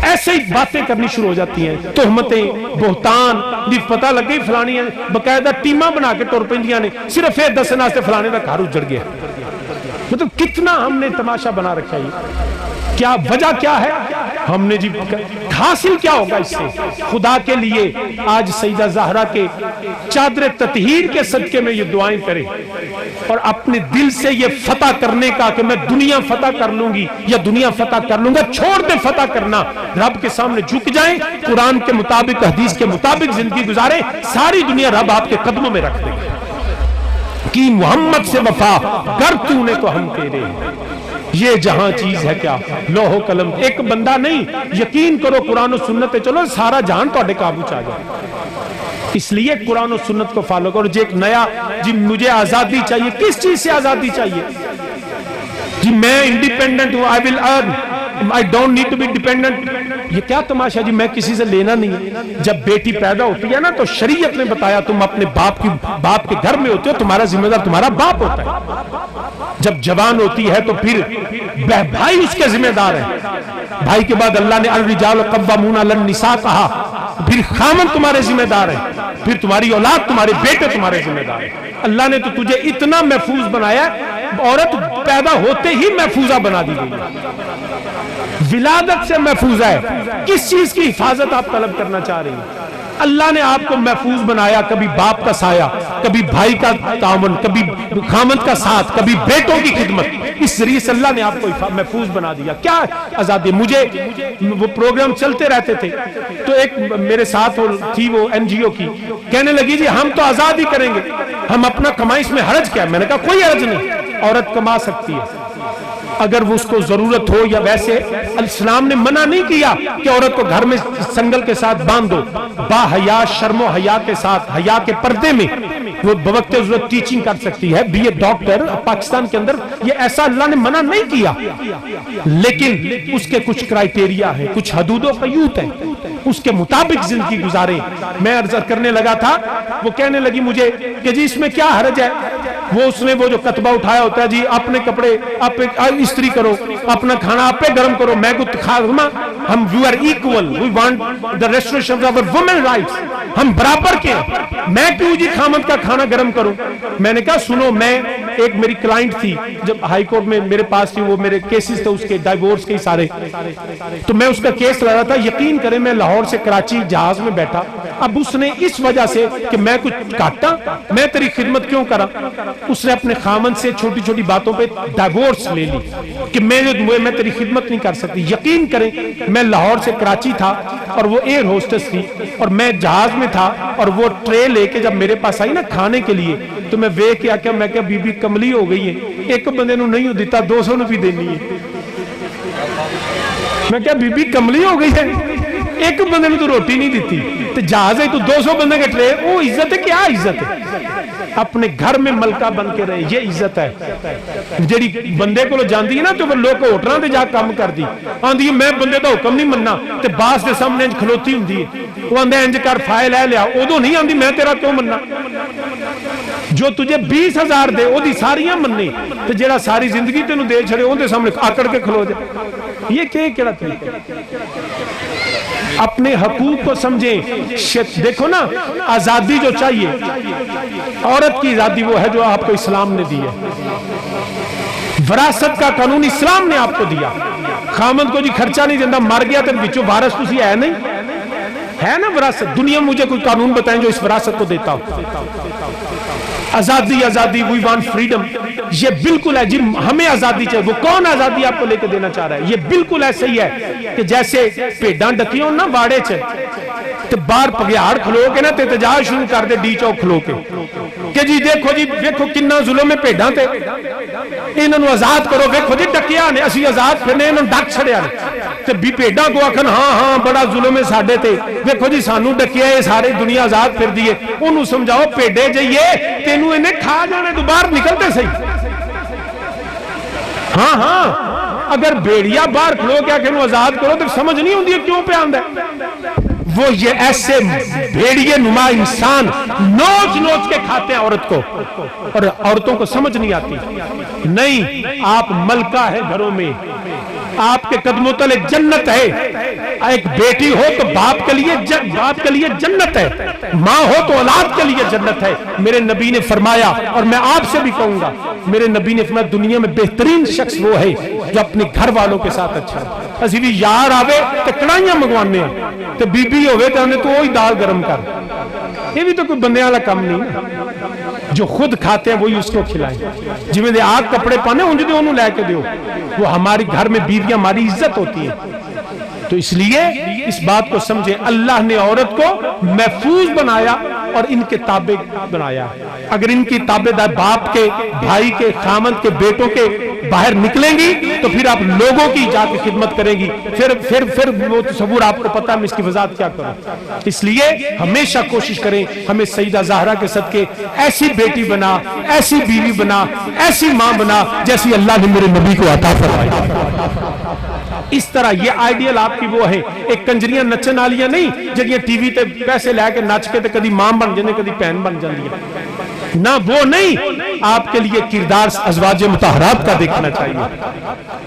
ایسے ہی باتیں کرنی شروع ہو جاتی ہیں، تہمتیں، بہتان دی پتہ لگ گئی فلانی ہے، باقاعدہ ٹیماں بنا کے ٹور پندیاں نے صرف یہ دسنا سے فلانے کا گھر اجڑ گیا۔ مطلب کتنا ہم نے تماشا بنا رکھا ہے۔ کیا وجہ کیا ہے؟ ہم نے جی حاصل کیا ہوگا اس سے؟ خدا کے لیے آج سیدہ زہرا کے چادر تطہیر کے صدقے میں یہ دعائیں کریں اور اپنے دل سے یہ فتح کرنے کا کہ میں دنیا فتح کر لوں گی یا دنیا فتح کر لوں گا، چھوڑ دے فتح کرنا، رب کے سامنے جھک جائیں، قرآن کے مطابق حدیث کے مطابق زندگی گزاریں، ساری دنیا رب آپ کے قدموں میں رکھ دے کی محمد سے وفا کر تو نے تو ہم تیرے۔ یہ جہاں چیز ہے کیا لوح و قلم، ایک بندہ نہیں، یقین کرو قرآن و سنت چلو سارا جہان تو اڈے قابو چاہ جائے۔ اس لیے قرآن و سنت کو فالو کرو۔ جی ایک نیا جی مجھے آزادی چاہیے، کس چیز سے آزادی چاہیے؟ جی میں انڈیپینڈنٹ ہوں، I will earn, I don't need to be dependent۔ یہ کیا تماشا جی میں کسی سے لینا نہیں ہے۔ جب بیٹی پیدا ہوتی ہے نا تو شریعت نے بتایا تم اپنے باپ کے گھر میں ہوتے ہو، تمہارا ذمہ دار تمہارا باپ ہوتا ہے۔ جب جوان ہوتی ہے تو پھر بھائی اس کے ذمہ دار ہے، بھائی کے بعد اللہ نے الرجال قوامون علی النساء کہا، پھر خامن تمہارے ذمہ دار ہے، پھر تمہاری اولاد، تمہارے بیٹے تمہارے ذمہ دار ہے۔ اللہ نے تو تجھے اتنا محفوظ بنایا، عورت پیدا ہوتے ہی محفوظہ بنا دی گئی، ولادت سے محفوظ ہے۔ کس چیز کی حفاظت آپ طلب کرنا چاہ رہی ہیں؟ اللہ نے آپ کو محفوظ بنایا، کبھی باپ کا سایہ، کبھی بھائی کا تعاون، کبھی خامد کا ساتھ، کبھی بیٹوں کی خدمت، اس ذریعے سے اللہ نے آپ کو محفوظ بنا دیا۔ کیا آزادی؟ مجھے وہ پروگرام چلتے رہتے تھے تو ایک میرے ساتھ تھی وہ این جی او کی، کہنے لگی جی ہم تو آزاد ہی کریں گے، ہم اپنا کمائیں، اس میں حرج کیا ہے؟ میں نے کہا کوئی حرج نہیں، عورت کما سکتی ہے اگر وہ اس کو ضرورت ہو، یا ویسے اسلام نے منع نہیں کیا کہ عورت کو گھر میں سنگل کے ساتھ باندھ دو، با حیا، شرم و حیا کے ساتھ، حیا کے پردے میں وہ بوقت ضرورت ٹیچنگ کر سکتی ہے، بی اے ڈاکٹر۔ پاکستان کے اندر یہ ایسا اللہ نے منع نہیں کیا، لیکن اس کے کچھ کرائیٹیریا ہیں، کچھ حدود و قیود ہیں، اس کے مطابق زندگی گزارے۔ میں عرض کرنے لگا تھا، وہ کہنے لگی مجھے کہ جی اس میں کیا حرج ہے؟ اس نے وہ جو کتبہ اٹھایا ہوتا ہے، جی اپنے کپڑے آپ استری کرو، اپنا کھانا آپ پہ گرم کرو، میں کو خاصما ہم you are equal, we want the restoration of our women rights, ہم برابر کے ہیں، میں کیوں جی خامد کا کھانا گرم کروں؟ میں نے کہا سنو، میں ایک میری کلائنٹ تھی جب ہائی کورٹ میں میرے پاس تھی، وہ میرے کیسز تھے اس کے ڈائیورس کے سارے، تو میں اس کا کیس لڑا تھا۔ یقین کریں میں لاہور سے کراچی جہاز میں بیٹھا اب اس نے اس وجہ سے کہ میں کچھ کاٹا، میں تیری خدمت کیوں کرا، اس نے اپنے خامن سے چھوٹی چھوٹی باتوں پہ ڈائیورس لے لی کہ میں تیری خدمت نہیں کر سکتی۔ یقین کریں میں لاہور سے کراچی تھا اور وہ ایئر ہوسٹس تھی اور میں جہاز میں تھا، اور وہ ٹرے لے کے جب میرے پاس آئی نا کھانے کے لیے تو میں وے کے آکیا میں کہا بی بی کملی ہو گئی ہے، ایک بندے نو نہیں دیتا 200 نو بھی دینی ہے۔ میں کہا بی بی کملی ہو گئی ہے، ایک بندے نو تو روٹی نہیں دیتی، تو جہاز ہے تو 200 بندے کے ٹرے، وہ عزت ہے؟ کیا عزت ہے؟ اپنے گھر میں ملکہ بن کے رہے، یہ عزت ہے جیڑی بندے کو جاندی ہے نا تو وہ لوگ ہوٹلاں تے جا کام کر دی آندی ہے میں بندے دا حکم نہیں مننا، تے باس دے سامنے انج کھلوتی ہوندی ہے، وہ آندے انج کر فائل لے لیا، ادو نہیں آندی میں تیرا کیوں مننا، جو تجھے 20,000 دے وہ دی ساریاں مننے، تے جیڑا ساری زندگی تینوں دے چھڑے اون دے سامنے آکڑ کے کھلو جائے، یہ کیڑا طریقہ؟ اپنے حقوق کو سمجھیں۔ دیکھو نا آزادی جو چاہیے، عورت کی آزادی وہ ہے جو آپ کو اسلام نے دی ہے، وراثت کا قانون اسلام نے آپ کو دیا، خامد کو جی خرچہ نہیں دینا، مر گیا تو بچوں وارث تسی ہے نہیں، ہے نا وراثت؟ دنیا مجھے کوئی قانون بتائیں جو اس وراثت کو دیتا ہو۔ آزادی آزادی وی وانٹ فریڈم، یہ بالکل ہے جی، ہمیں آزادی چاہیے۔ وہ کون آزادی آپ کو لے کے دینا چاہ رہا ہے؟ یہ بالکل ایسے ہی ہے کہ جیسے پیڈاں ڈکیوں نا واڑے چ تے باہر پگیاڑ کھلو کے نا تے احتجاج شروع کر دے ڈی چوک کھلو کے کہ جی دیکھو کنا ظلم ہے پیڈاں تے، انہاں نو آزاد کرو، دیکھو جی ڈکیاں نے اسی آزاد پھرنے انہاں ڈک چھڑیا نے، تے بھی پیڈاں کو آکھن ہاں ہاں بڑا ظلم ہے ساڈے تے، دیکھو جی سانو ڈکیا ہے ساری دنیا آزاد پھر دی ہے، انہوں سمجھاؤ پیڈے جائیے تینوں انہیں کھا جانے تو باہر نکلتے صحیح۔ ہاں ہاں اگر بیڑیا باہر کھلو کیا کہ انہوں آزاد کرو تو سمجھ نہیں ہوندی ہے کیوں پہ آندہ ہے؟ وہ یہ ایسے بھیڑیے نما انسان نوچ نوچ کے کھاتے ہیں عورت کو، اور عورتوں کو سمجھ نہیں آتی۔ نہیں، آپ ملکہ ہے گھروں میں، آپ کے قدموں تلے جنت ہے، ایک بیٹی ہو تو باپ کے لیے جنت ہے، ماں ہو تو اولاد کے لیے جنت ہے۔ میرے نبی نے فرمایا، اور میں آپ سے بھی کہوں گا، میرے نبی نے فرمایا دنیا میں بہترین شخص وہ ہے جو اپنے گھر والوں کے ساتھ اچھا ہے۔ اسی بھی یار آوے تو کڑائیاں منگوانے ہیں، تو بی بی ہوئے تو ہمیں تو وہی دال گرم کر، یہ بھی تو کوئی بندے والا کام نہیں، جو خود کھاتے ہیں وہی اس کو کھلائیں، جی میں دے آگ کپڑے پانے انجھے دے انہوں لے کے دیو، وہ ہماری گھر میں بیویاں ہماری عزت ہوتی ہے۔ تو اس لیے اس بات کو سمجھیں، اللہ نے عورت کو محفوظ بنایا اور ان کے تابع بنایا۔ اگر ان کی تابع دار باپ کے، بھائی کے، خامند کے، بیٹوں کے باہر نکلیں گی تو پھر آپ لوگوں کی جا کے خدمت کریں گی، پھر وہ تصور آپ کو پتہ ہے میں اس کی وضاحت کیا کروں۔ اس لیے ہمیشہ کوشش کریں ہمیں سیدہ زہرا کے صدقے ایسی بیٹی بنا، ایسی بیوی بنا، ایسی ماں بنا جیسی اللہ نے میرے نبی کو عطا فرمائی۔ اس طرح یہ آئیڈیل آپ کی وہ ہے، ایک کنجریاں نچن والیاں نہیں جڑیاں ٹی وی تے پیسے لے کے نچ کے تے کدی ماں بن جاندے کدی بہن بن جاندی ہے، نہ وہ نہیں، آپ کے لیے کردار ازواج مطہرات کا دیکھنا چاہیے۔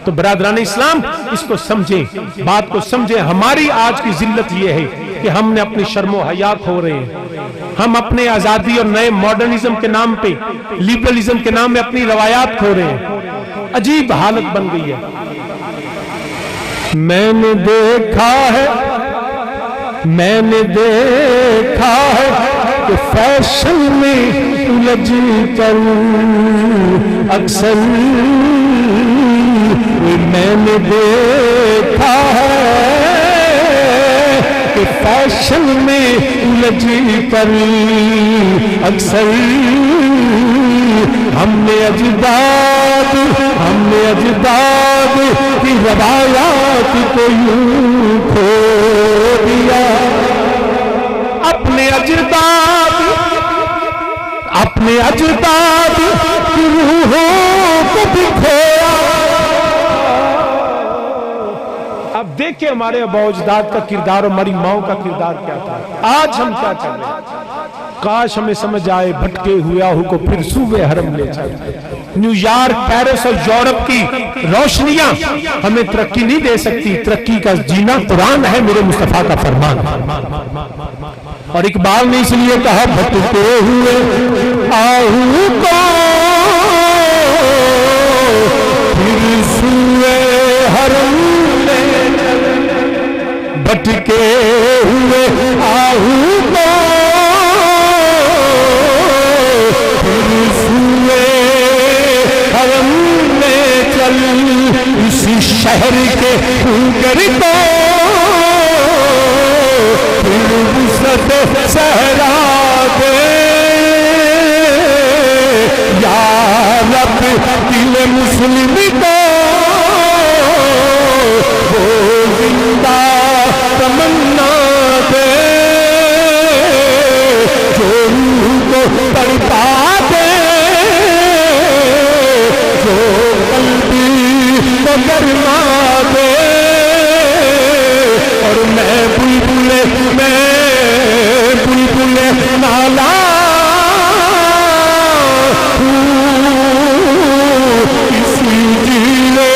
تو برادران اسلام اس کو سمجھیں، بات کو سمجھیں۔ ہماری آج کی ذلت یہ ہے کہ ہم نے اپنی شرم و حیا کھو رہے ہیں، ہم اپنے آزادی اور نئے ماڈرنزم کے نام پہ، لیبرلزم کے نام میں اپنی روایات کھو رہے ہیں، عجیب حالت بن گئی ہے۔ میں نے دیکھا ہے کہ فیشن میں الجھ کر اکثر، میں نے دیکھا ہے کہ فیشن میں الجھ کر اکثر ہم نے اجداد کی روایات کو یوں کھو دیا، اپنے اجداد کی روحوں کو بھی کھویا۔ اب دیکھیں ہمارے ابا اجداد کا کردار اور ہماری ماؤں کا کردار کیا تھا، آج ہم کیا چل رہے ہیں۔ کاش ہمیں سمجھ آئے بھٹکے ہوئے آہو کو پھر صوبے حرم لے چلے۔ نیو یارک، پیرس اور یورپ کی روشنیاں ہمیں ترقی نہیں دے سکتی، ترقی کا جینا قرآن ہے میرے مصطفیٰ کا فرمان۔ اور اقبال نے اس لیے کہا بھٹکے ہوئے آہو کو پھر صوبے حرم لے چلے، بھٹکے ہوئے آہو کو پھر سوئے حرم میں چل اسی شہر کے گر کو پھر وسعت صحرا دے یا رب دل مسلم کو وہ زندہ تمنا دے جو روح کو تڑپا دے جو قلبی کو گرما دے اور میں بلبل نالا کسی جیلے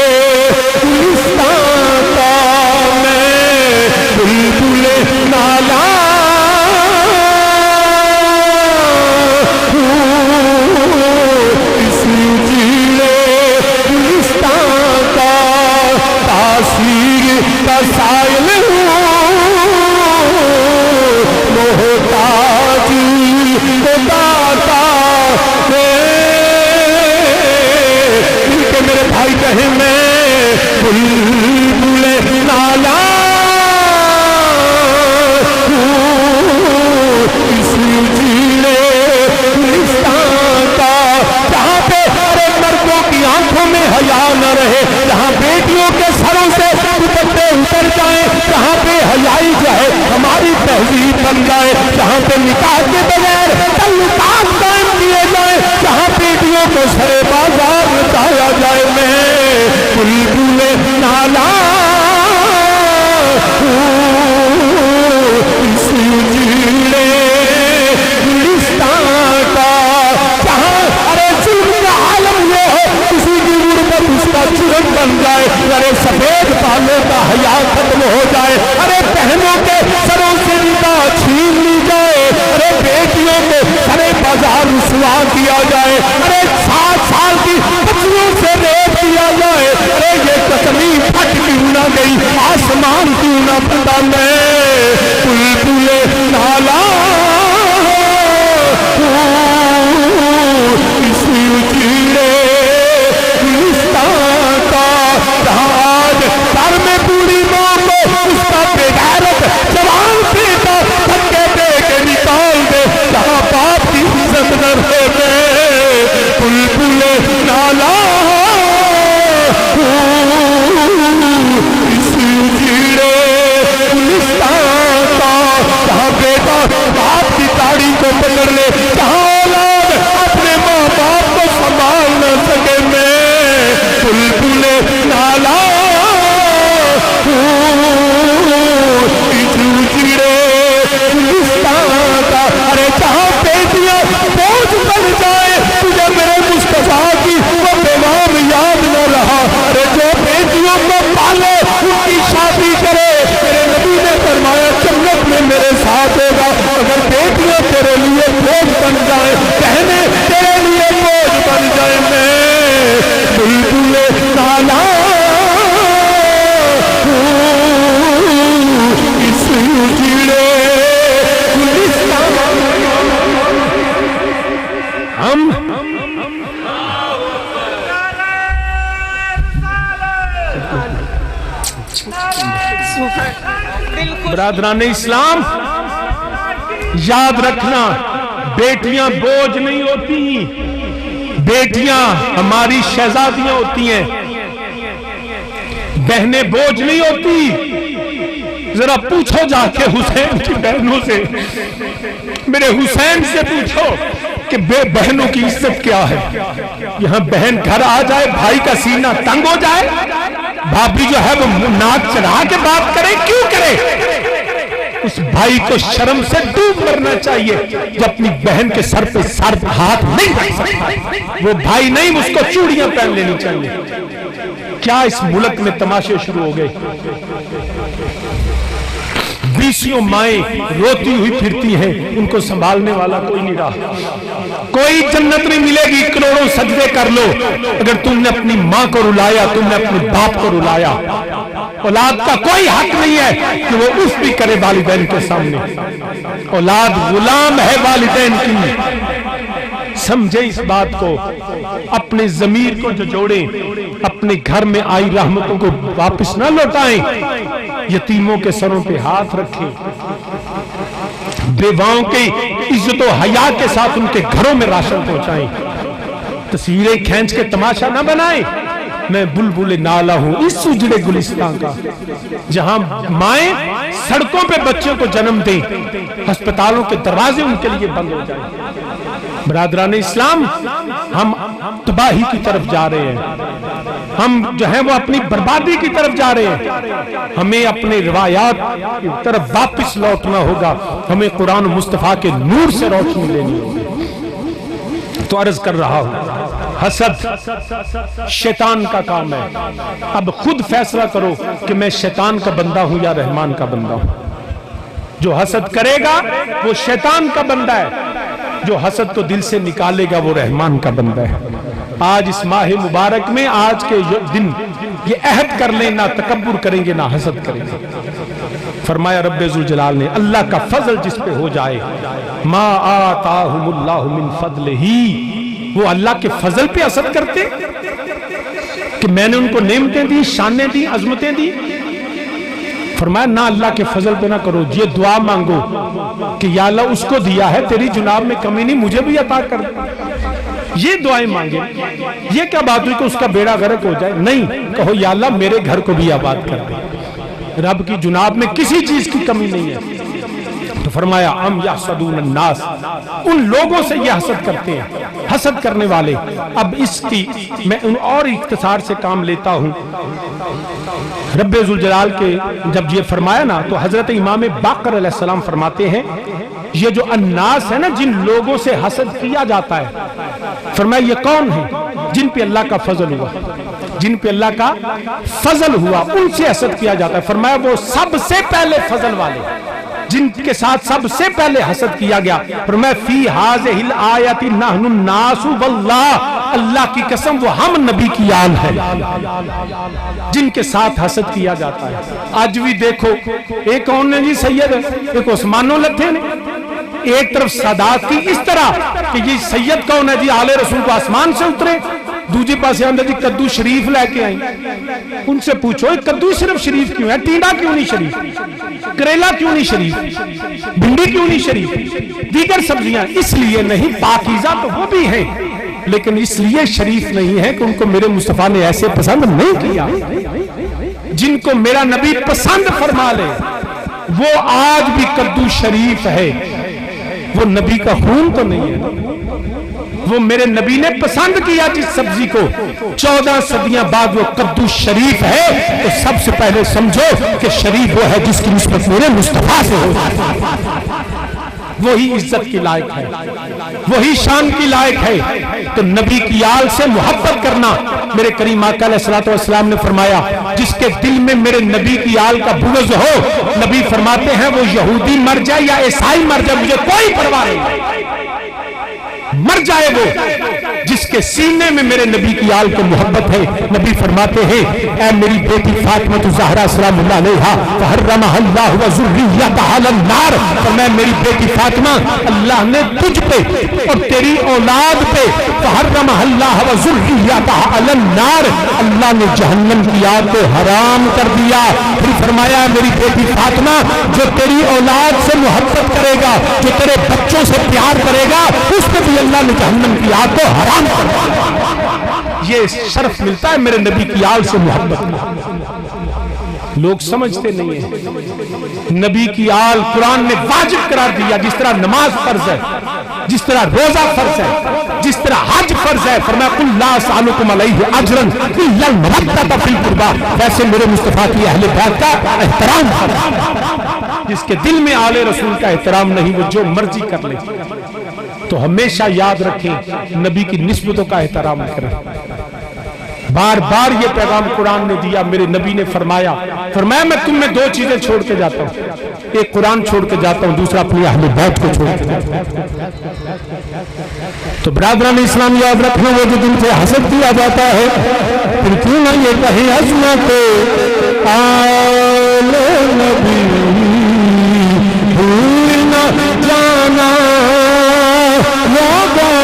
گلستان کا میں بلبل نالا کسی جیلے گلستان کا تاثیر کا سائل محتاجی کو داتا دے کہ میرے بھائی کہیں میں بلبل نالا کسی جیلے گلستان کا جہاں پہ ہر مردوں کی آنکھوں میں حیا نہ رہے جہاں بیٹیوں کے سروں سے دوپٹے اتر جائیں جہاں پہ حیائی جو ہے ہماری تہذیب بن جائے جہاں پہ نکاح کے بغیر تعلقات قائم کیے جائیں جہاں بیٹیوں کو سرے بازار بتایا جائے میں بلبل نالا اسی جیلے گلستان کا جہاں ارے ظلم کا عالم یہ ہے کسی کی غربت اس کا چرن بن جائے ارے سفید بالوں کا حیا ختم ہو جائے ارے بہنوں کے سروں سے نکاح چھین لی جائے ارے بیٹیوں کو سرے بازار رسوا کیا جائے ارے 7 سال کی بچیوں سے ریپ کیا جائے ارے یہ قسمی پھٹ کیوں نہ گئی آسمان کیوں نہ پھٹا میں بلبل نالا اسی اجیلے گلستان کا جہاں آج سر میں پوری ماں کو اس کا بے غیرت جوان پیتا دھکے دے کے نکال دے جہاں باپ کی عزت نہ رہے بلبل نالا اسی اجیلے گلستان کا جہاں بیٹا باپ کی داڑھی کو پکڑ لے جہاں اولاد اپنے ماں باپ کو سنبھال نہ سکے میں بلبل نالا گلستان کا ارے جہاں بیٹیاں بوجھ بن جائے تجھے میرے مصطفیٰ کی وہ پیغام یاد نہ رہا ارے جو بیٹیوں کو پالے ان کی شادی کرے میرے نبی نے فرمایا جنت میں میرے ساتھ ہوگا اگر بیٹیاں تیرے لیے بوجھ بن جائے بہنیں تیرے لیے بوجھ بن جائے میں بلبل نالا اسی اجیلے گلستان ہم برادران اسلام یاد رکھنا بیٹیاں بوجھ نہیں ہوتی بیٹیاں ہماری شہزادیاں ہوتی ہیں بہنیں بوجھ نہیں ہوتی ذرا پوچھو جا کے حسین کی بہنوں سے میرے حسین سے پوچھو کہ بہنوں کی عزت کیا ہے یہاں بہن گھر آ جائے بھائی کا سینہ تنگ ہو جائے بھابھی جو ہے وہ ناک چڑھا کے بات کرے کیوں کرے اس بھائی کو شرم سے ڈوب مرنا چاہیے جو اپنی بہن کے سر پہ سر ہاتھ نہیں رکھ سکتا وہ بھائی نہیں اس کو چوڑیاں پہن لینی چاہیے کیا اس ملک میں تماشے شروع ہو گئے بیسیوں مائیں روتی ہوئی پھرتی ہیں ان کو سنبھالنے والا کوئی نہیں رہا کوئی جنت نہیں ملے گی کروڑوں سجدے کر لو اگر تم نے اپنی ماں کو رلایا تم نے اپنے باپ کو رلایا اولاد کا کوئی حق نہیں ہے کہ وہ اف بھی کرے والدین کے سامنے. اولاد غلام ہے والدین کی. سمجھے اس بات کو. اپنے ضمیر کو جو جوڑیں, اپنے گھر میں آئی رحمتوں کو واپس نہ لوٹائیں. یتیموں کے سروں پہ ہاتھ رکھیں, بیواؤں کی عزت و حیا کے ساتھ ان کے گھروں میں راشن پہنچائیں. تصویریں کھینچ کے تماشا نہ بنائیں. میں بلبل نالہ ہوں اس سجڑے گلستان کا, جہاں مائیں سڑکوں پہ بچوں کو جنم دیں, ہسپتالوں کے دروازے ان کے لیے بند ہو جائیں. برادران اسلام, ہم تباہی کی طرف جا رہے ہیں, ہم جو ہیں وہ اپنی بربادی کی طرف جا رہے ہیں. ہمیں اپنے روایات کی طرف واپس لوٹنا ہوگا. ہمیں قرآن و مصطفیٰ کے نور سے روشنی لینی ہوگی. تو عرض کر رہا ہوں, حسد شیطان کا کام ہے. اب خود فیصلہ کرو کہ میں شیطان کا بندہ ہوں یا رحمان کا بندہ ہوں. جو حسد کرے گا وہ شیطان کا بندہ ہے, جو حسد کو دل سے نکالے گا وہ رحمان کا بندہ ہے. آج اس ماہ مبارک میں, آج کے دن یہ عہد کر لیں, نہ تکبر کریں گے نہ حسد کریں گے. فرمایا رب ذوالجلال نے, اللہ کا فضل جس پہ ہو جائے, ما آتاہم اللہ من فضلہ, وہ اللہ کے فضل پہ حسد کرتے کہ میں نے ان کو نعمتیں دی, شانیں دی, عظمتیں دی. فرمایا نہ اللہ کے فضل پہ نہ کرو, یہ دعا مانگو کہ یا اللہ اس کو دیا ہے, تیری جناب میں کمی نہیں, مجھے بھی عطا کر. یہ دعائیں مانگے. یہ کیا بات ہوئی کہ اس کا بیڑا غرق ہو جائے؟ نہیں, کہو یا اللہ میرے گھر کو بھی آباد کر دے. رب کی جناب میں کسی چیز کی کمی نہیں ہے. تو فرمایا ام یحسدون الناس, ان لوگوں سے یہ حسد کرتے ہیں, حسد کرنے والے. اب اس کی میں اور اختصار سے کام لیتا ہوں. رب ذوالجلال کے جب یہ فرمایا نا, تو حضرت امام باقر علیہ السلام فرماتے ہیں, یہ جو الناس ہے نا, جن لوگوں سے حسد کیا جاتا ہے, فرمایا یہ کون ہے؟ جن پہ اللہ کا فضل ہوا, جن پہ اللہ کا فضل ہوا ان سے حسد کیا جاتا ہے. فرمایا وہ سب سے پہلے فضل والے, جن کے ساتھ سب سے پہلے حسد کیا گیا. فرمایا فی ہذہ الآیۃ نحن الناس واللہ, اللہ کی قسم وہ ہم نبی کی آل ہے جن کے ساتھ حسد کیا جاتا ہے. آج بھی دیکھو, ایک کون نے جی سید, ایک عثمانو لتھے نے, ایک طرف سادات کی اس طرح کہ یہ سید کون ہے جی, آل رسول کو آسمان سے اترے. دوسرے پاس آندہ جی کدو شریف لے کے آئیں. ان سے پوچھو کدو صرف شریف کیوں ہے, ٹینڈا کیوں نہیں شریف, کریلا کیوں نہیں شریف, بھنڈی کیوں نہیں شریف, دیگر سبزیاں؟ اس لیے نہیں, پاکیزہ تو وہ بھی ہیں, لیکن اس لیے شریف نہیں ہے کہ ان کو میرے مصطفیٰ نے ایسے پسند نہیں کیا. جن کو میرا نبی پسند فرما لے وہ آج بھی کدو شریف ہے. وہ نبی کا خون تو نہیں ہے, وہ میرے نبی نے پسند کیا جس سبزی کو, 14 صدیاں بعد وہ کدو شریف ہے. تو سب سے پہلے سمجھو کہ شریف وہ ہے جس کی نسبت میرے مصطفیٰ سے ہو, وہی عزت کی لائق ہے, وہی شان کی لائق ہے. تو نبی کی آل سے محبت کرنا, میرے کریم آقا علیہ الصلوۃ والسلام نے فرمایا جس کے دل میں میرے نبی کی آل کا بغض ہو, نبی فرماتے ہیں وہ یہودی مر جائے یا عیسائی مر جائے, مجھے کوئی پرواہ نہیں, مر جائے وہ. جس کے سینے میں میرے نبی کی آل کو محبت ہے, نبی فرماتے ہیں اے میری بیٹی فاطمہ زہرا سلام اللہ علیہا فحرمها اللہ وذریتها علی النار, فرمایا میری بیٹی فاطمہ اللہ نے تجھ پہ اور تیری اولاد پہ فحرمها اللہ وذریتها علی النار, اللہ نے جہنم کی آگ کو حرام کر دیا. پھر فرمایا میری بیٹی فاطمہ جو تیری اولاد سے محبت کرے گا, جو تیرے بچوں سے پیار کرے گا, اس پہ بھی اللہ نے جہنم کی آگ کو حرام. یہ شرف ملتا ہے میرے نبی کی آل سے محبت. لوگ سمجھتے نہیں ہیں نبی کی آل قرآن نے واجب قرار دیا, جس طرح نماز فرض ہے, جس طرح روزہ فرض ہے, جس طرح حج فرض ہے. فرمایا قل لا اسألکم علیہ اجرا الا المودۃ فی القربى, ویسے میرے مصطفیٰ کی اہل بیت کا احترام فرض. جس کے دل میں آل رسول کا احترام نہیں وہ جو مرضی کر لے. تو ہمیشہ یاد رکھیں نبی کی نسبتوں کا احترام کریں. بار بار یہ پیغام قرآن نے دیا, میرے نبی نے فرمایا میں تم میں 2 چیزیں چھوڑ کے جاتا ہوں, ایک قرآن چھوڑ کے جاتا ہوں, دوسرا اپنی اہل بیت کو چھوڑ کے جاتا ہوں. تو برادران اسلام یاد رکھنا, وہ جو دل سے حسد کیا جاتا ہے, پھر کیوں نہ یہ کہیں عظمت آل نبی بھول نہ جانا لوگوں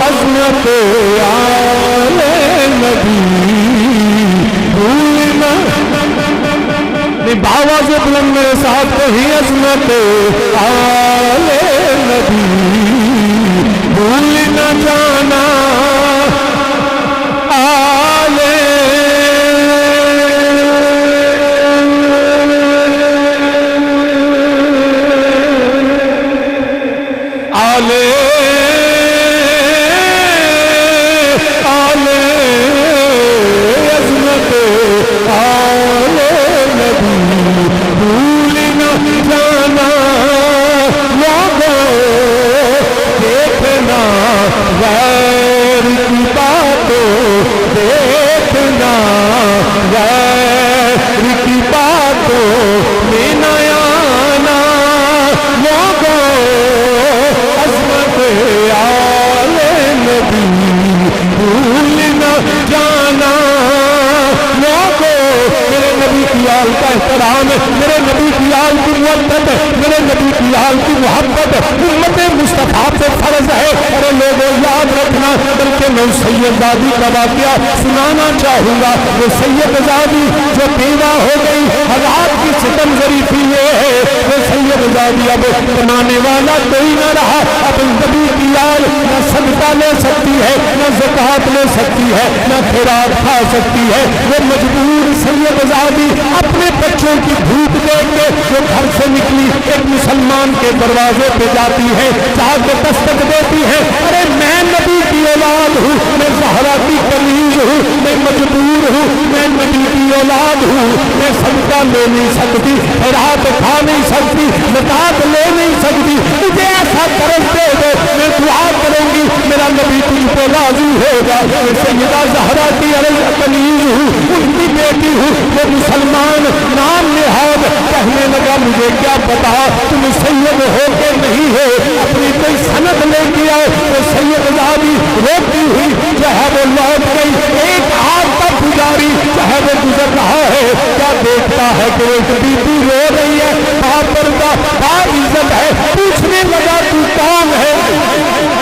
عظمت آل نبی بھول نہ باواز بلند میرے ساتھ کہیں عظمت آل نبی بھول نہ جانا آل آل آل عظمت آل نبی بھول نہ جانا لوگوں دیکھنا غیر کی باتوں دیکھنا غیر کی باتوں میں نہ آنا لوگوں عظمت آل نبی بھول نہ جانا لوگوں میرے نبی کی آل کا احترام ہے میرے نبی کی آل کی محبت ہے میرے نبی کی آل کی محبت امت مصطفیٰ سے فرض ہے ارے لوگوں یاد رکھنا بلکہ میں سید زادی کا واقعہ سنانا چاہوں گا وہ سید زادی جو بیوہ ہو گئی حضرات کی ستم ظریفی یہ ہے وہ سید زادی اب کمانے والا کوئی نہ رہا اب نبی کی آل نہ صدقہ لے سکتی ہے نہ زکوٰۃ لے سکتی ہے نہ خیرات کھا سکتی ہے وہ مجبور سید زادی اپنے بچوں کی بھوک دیکھ کے جو گھر سے نکلی ایک مسلمان کے دروازے پہ جاتی ہے جا کے دستک دیتی ہے ارے میں نبی کی اولاد ہوں میں زہرا کی کنیز ہوں میں مجبور ہوں میں نبی کی اولاد ہوں میں صدقہ لے نہیں سکتی خیرات کھا نہیں سکتی زکوٰۃ لے نہیں سکتی مجھے ایسا قرض دے دو میں دعا کروں گی میرا نبی تجھ پہ راضی ہوگا میں سیدہ زہرا کی کنیز ہوں ان کی بیٹی ہوں وہ مسلمان نام نہاد کہنے لگا مجھے کیا پتا تم سید ہو کے نہیں ہو اپنی کوئی سند لے کے آؤ تو سید زادی روتی ہوئی چاہے وہ لوٹ گئی ایک آگ کا پجاری چاہے وہ گزر رہا ہے کیا دیکھتا ہے کہ ایک بی بی رو رہی ہے پردہ عزت ہے پوچھنے لگا تو کون ہے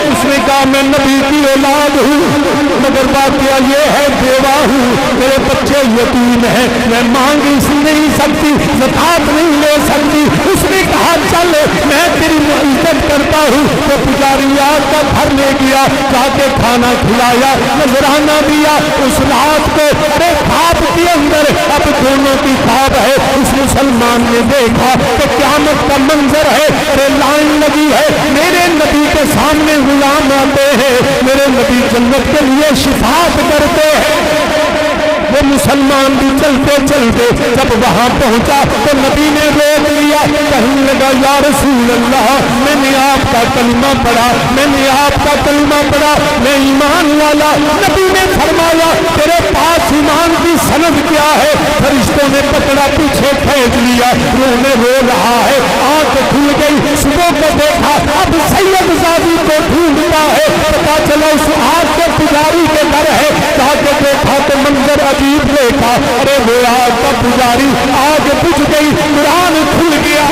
اس نے کہا میں نبی کی اولاد ہوں مگر واقعہ یہ ہے بیوہ ہوں میرے بچے یتیم ہیں میں مانگ اس نہیں سکتی زکوٰۃ نہیں لے سکتی اس نے کہا چل میں تیری عزت کرتا ہوں تو پجاری آگ کا گھر لے گیا جا کے کھانا کھلایا نذرانہ دیا اس رات کو ارے خواب کے اندر اب دونوں کی خواب ہے اس مسلمان نے دیکھا کہ قیامت کا منظر ہے ارے لائن لگی ہے میرے نبی کے سامنے غلام آتے ہیں میرے نبی جنت کے لیے شفاعت کرتے ہیں وہ مسلمان بھی چلتے چلتے جب وہاں پہنچا تو نبی نے روک لیا کہنے لگا یا رسول اللہ میں نے آپ کا کلمہ پڑھا میں نے آپ کا کلمہ پڑھا میں ایمان والا نبی نے فرمایا تیرے پاس ایمان کی سند کیا ہے فرشتوں نے پکڑا پیچھے کھینچ لیا رونے رو رہا ہے آنکھ کھل گئی صبح کو دیکھا اب سید زادی کو ڈھونڈتا ہے پتا چلا اس آگ کے پجاری کے گھر ہے جا کے دیکھا تو منظر عجیب دیکھا ارے وہ آگ کا پجاری آگ بجھ گئی قرآن کھل گیا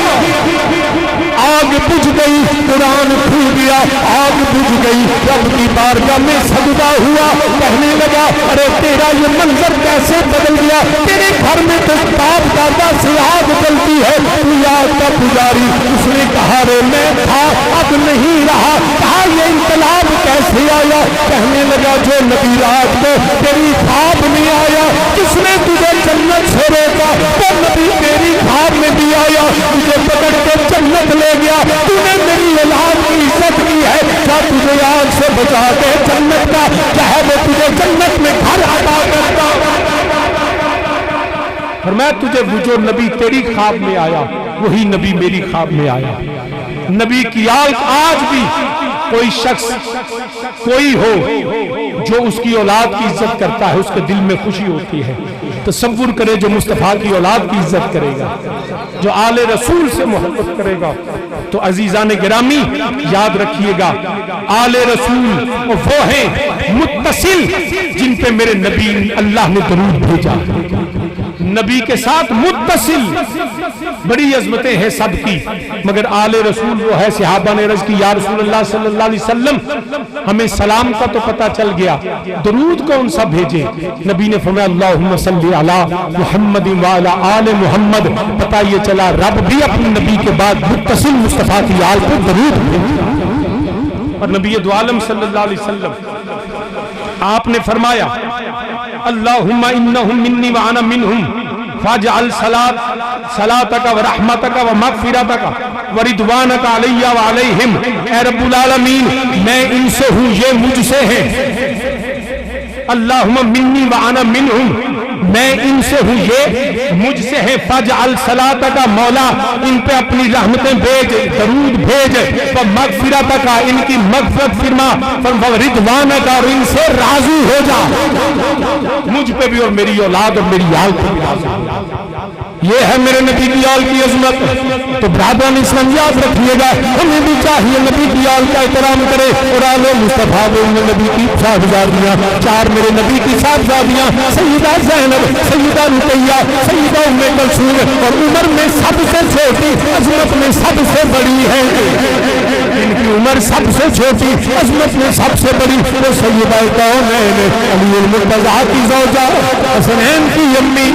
آگ بجھ گئی قرآن کھل گیا آگ بجھ گئی رب کی بارگاہ میں سجدہ ہوا کہنے لگا ارے تیرا یہ منظر کیسے بدل گیا تیرے گھر میں تو باپ دادا سے آگ جلتی ہے تو آگ کا پجاری اس نے کہا رے میں تھا اب نہیں رہا کہا یہ انقلاب کیسے آیا کہنے لگا جو نبی رات کو تیری خواب میں آیا کس نے تجھے جنت سے روکا وہ نبی تیری خواب میں بھی آیا تجھے پکڑ کے جنت لے گیا تو نے میری اولاد کی عزت کی ہے کیا تجھے آگ سے بچا کے جنت کا چاہے وہ تجھے جنت میں گھر عطا کرتا فرمایا تجھے وہ جو نبی تیری خواب میں آیا وہی نبی میری خواب میں آیا نبی کی آل آج بھی کوئی شخص کوئی ہو جو اس کی اولاد کی عزت کرتا ہے اس کے دل میں خوشی ہوتی ہے تصور کرے جو مصطفیٰ کی اولاد کی عزت کرے گا جو آل رسول سے محبت کرے گا تو عزیزان گرامی یاد رکھیے گا آل رسول وہ ہیں متصل جن پہ میرے نبی اللہ نے درود بھیجا نبی کے ساتھ متصل بڑی عظمتیں ہیں سب کی، مگر آل رسول وہ ہے۔ صحابہ نے عرض کی یا رسول اللہ صلی اللہ علیہ وسلم ہمیں سلام کا تو پتہ چل گیا، درود کون سا بھیجے؟ نبی نے فرمایا اللہم صلی علی محمد وعلی آل محمد۔ پتہ یہ چلا رب بھی اپنے نبی کے بعد متصل مصطفیٰ کی آل کو درود بھیجتا۔ اور نبی دو عالم صلی اللہ علیہ وسلم آپ نے فرمایا اللہم انہم منی وانا منہم فاجعل صلاتک و رحمتک و مغفرتک و رضوانک علی و علیہم۔ اے رب العالمین میں ان سے ہوں یہ مجھ سے ہیں، اللہم منی وانا منہم میں ان سے ہوں یہ مجھ سے ہے، فاجعل صلاتک مولا ان پہ اپنی رحمتیں بھیج، درود بھیج، مغفرتک ان کی مغفرت فرما، رضوانک اور ان سے راضی ہو جا مجھ پہ بھی اور میری اولاد اور میری آل پہ بھی راضی ہو جا۔ یہ ہے میرے نبی کی آل کی عظمت۔ تو برادران اسلام یاد رکھیے گا ہمیں بھی چاہیے نبی کی آل کا احترام کرے، اور آل مصطفیٰ نبی کی صاحبزادیاں، چار میرے نبی کی صاحبزادیاں سیدہ زینب، سیدہ رقیہ، سیدہ ام کلثوم، اور عمر میں سب سے چھوٹی عظمت میں سب سے بڑی ہے، ان کی عمر سب سے چھوٹی عظمت میں سب سے بڑی وہ سیدہ کونین علی المرتضیٰ کی زوجہ، حسنین کی امی،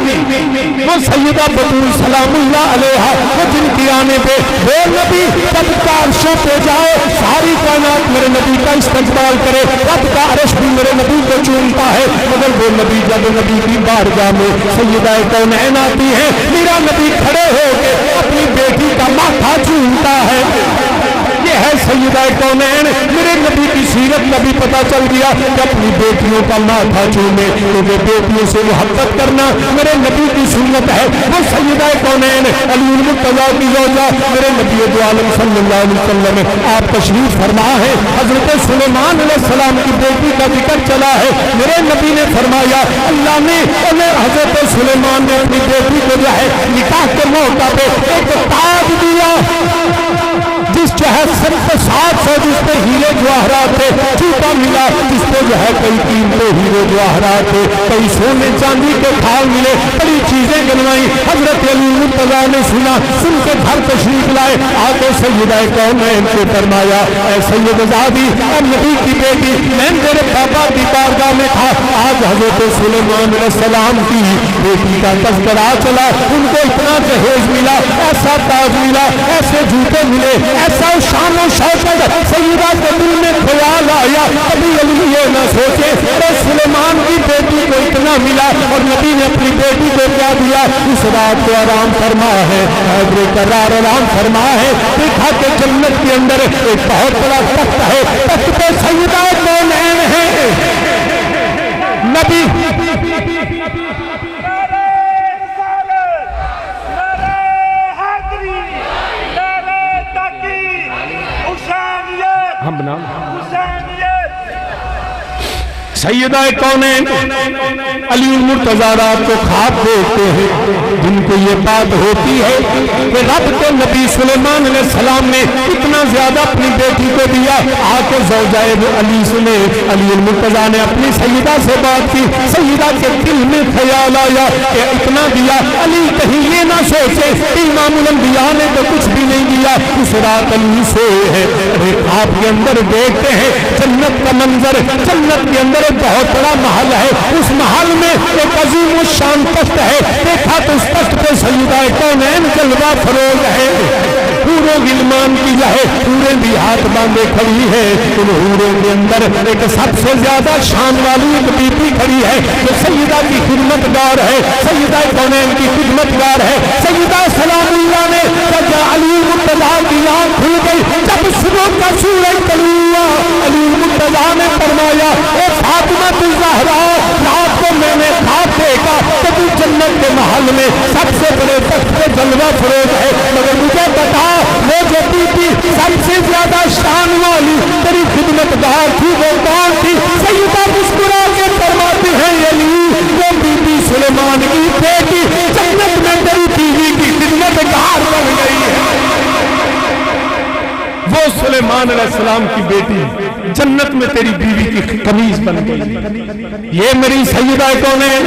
وہ سیدہ بطول سلام اللہ علیہا، وہ جن کی آنے پہ وہ نبی جب کا عرشوں پہ جائے ساری کائنات میرے نبی کا استقبال کرے، رب کا عرش بھی میرے نبی کو چومتا ہے، مگر وہ نبی جب نبی کی بارگاہ میں سیدہ کونین آتی ہے میرا نبی کھڑے ہو کے اپنی بیٹی کا ماتھا چومتا ہے۔ یہ ہے سیدہ کونین۔ میرے نبی کی سیرت کا بھی پتا چل گیا کہ اپنی بیٹیوں کا ماتھا چومے، کیونکہ بیٹیوں سے محبت کرنا میرے نبی کی سنت ہے۔ وہ سیدہ کونین علی المرتضیٰ کی زوجہ میرے نبی دو عالم صلی اللہ علیہ وسلم آپ تشریف فرما ہے، حضرت سلیمان علیہ السلام کی بیٹی کا ذکر چلا ہے، میرے نبی نے فرمایا اللہ نے حضرت سلیمان نے اپنی بیٹی کو جو ہے نکاح کے موقع پہ ایک تاج دیا جس جو ہے 700 جس پہ ہیرے جواہرات تھے، چوٹا ملا جس پہ جو ہے کئی قیمتی ہیرے جواہرات تھے، کئی سونے چاندی کے تھال ملے، بڑی چیزیں گنوائی۔ حضرت علی مرتضیٰ نے سن کے گھر تشریف لائے، آگے سیدہ کونین سے فرمایا اے سید زادی، اے نبی کی بیٹی، میں تیرے پاپا کی بارگاہ میں تھا، آج حضرت سلیمان علیہ السلام کی بیٹی کا تذکرہ چلا، ان کو اتنا جہیز ملا، ایسا تاج ملا، ایسے جوتے ملے، ایسا شان و شوکت سیدہ کے دل میں خیال آیا، کبھی علی یہ نہ سوچے کہ سلیمان کی بیٹی کو اتنا ملا، اور نبی نے اپنی بیٹی کو کیا دیا؟ اس رات کو آرام فرما ہے، قرار آرام فرما ہے، دیکھا کہ جنت کے اندر ایک بہت بڑا تخت ہے، تخت پہ سیدہ کونین ہے، نبی ہم بنا سیدہ کونین علی المرتضیٰ رات کو خواب دیکھتے ہیں، جن کو یہ بات ہوتی ہے کہ رب کے نبی سلیمان علیہ السلام نے اتنا زیادہ اپنی بیٹی کو دیا، آ کے زوجہ علی نے علی المرتضیٰ نے اپنی سیدہ سے بات کی، سیدہ کے دل میں خیال آیا کہ اتنا دیا، علی کہیں یہ نہ سوچے امام الانبیاء نے تو کچھ بھی نہیں دیا۔ اس رات علی سوئے ہیں، خواب کے اندر دیکھتے ہیں جنت کا منظر، جنت کے اندر بہت بڑا محل ہے، اس محل میں ایک عظیم الشان تخت ہے، دیکھا تو اس تخت پہ سیدہ کونین جلوہ فروز ہے، حوروں غلمان کی جو ہے حوریں بھی ہاتھ باندھے کھڑی ہے، ان حوروں کے اندر ایک سب سے زیادہ شان والی ایک بی بی کھڑی ہے جو سیدہ کی خدمت گار ہے، سیدہ کونین کی خدمت گار ہے۔ سیدہ سلام اللہ نے جب علی مرتضیٰ کی آنکھ کھل گئی، جب صبح کا سورج طلوع علی مرتضیٰ نے فرمایا اے فاطمہ الزہرا، رات کو میں نے خواب دیکھا کہ تو جنت کے محل میں سب سے بڑے تخت پہ جلوہ فروز ہے، مگر مجھے بتا وہ جو بی بی سب سے زیادہ شان والی تیری خدمت گار تھی وہ کون تھی؟ سیدہ مسکرا کے فرماتی ہے علی وہ بی بی سلیمان کی بیٹی جنت میں تیری بیوی کی خدمت گار بن گئی ہے، وہ سلیمان علیہ السلام کی بیٹی جنت میں تیری بیوی کی قمیض بن گئی۔ یہ میری سیدہ کونین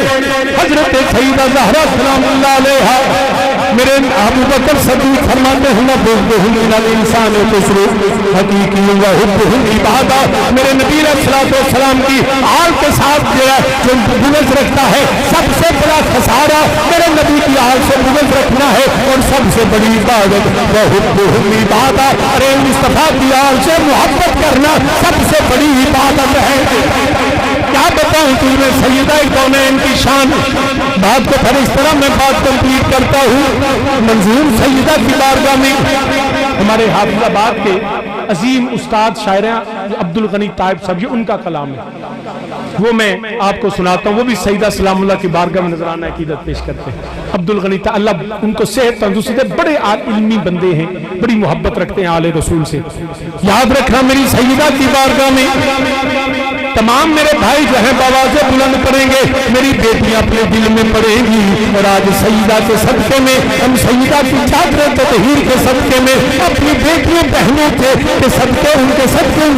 حضرت سیدہ زہرا سلام اللہ علیہا، میرے ابو بکر صدیق فرماتے ہیں بغضہ من الانسان تشرف حقیقی وحبہ عبادہ، میرے نبی علیہ السلام کی آل کے ساتھ جو بغض رکھتا ہے سب سے بڑا خسارہ میرے نبی کی آل سے بغض رکھنا ہے، اور سب سے بڑی عبادت وحبہ عبادہ، ارے مصطفیٰ کی آل سے محبت کرنا سب سے بڑی عبادت ہے۔ کیا بتاؤں تمہیں سیدہ کونین کی شان، بات کو پھر اس طرح میں بات کمپلیٹ کرتا ہوں۔ منظور سیدہ کی بارگاہ میں ہمارے حافظ آباد کے عظیم استاد شاعر عبدالغنی طائب صاحب، یہ ان کا کلام ہے، وہ میں آپ کو سناتا ہوں۔ وہ بھی سیدہ سلام اللہ کی بارگاہ میں نذرانہ عقیدت پیش کرتے ہیں۔ عبدالغنی طائب اللہ ان کو صحت تندرستی دے، بڑے علمی بندے ہیں، بڑی محبت رکھتے ہیں آل رسول سے۔ یاد رکھنا میری سیدہ کی بارگاہ میں تمام میرے بھائی جو ہیں بآوازیں بلند پڑیں گے، میری بیٹیاں اپنے دل میں پڑیں گی، اور آج سیدہ کے صدقے میں ہم سیدہ کی چادر تطہیر کے صدقے میں اپنی بیٹیوں بہنوں کے صدقے ان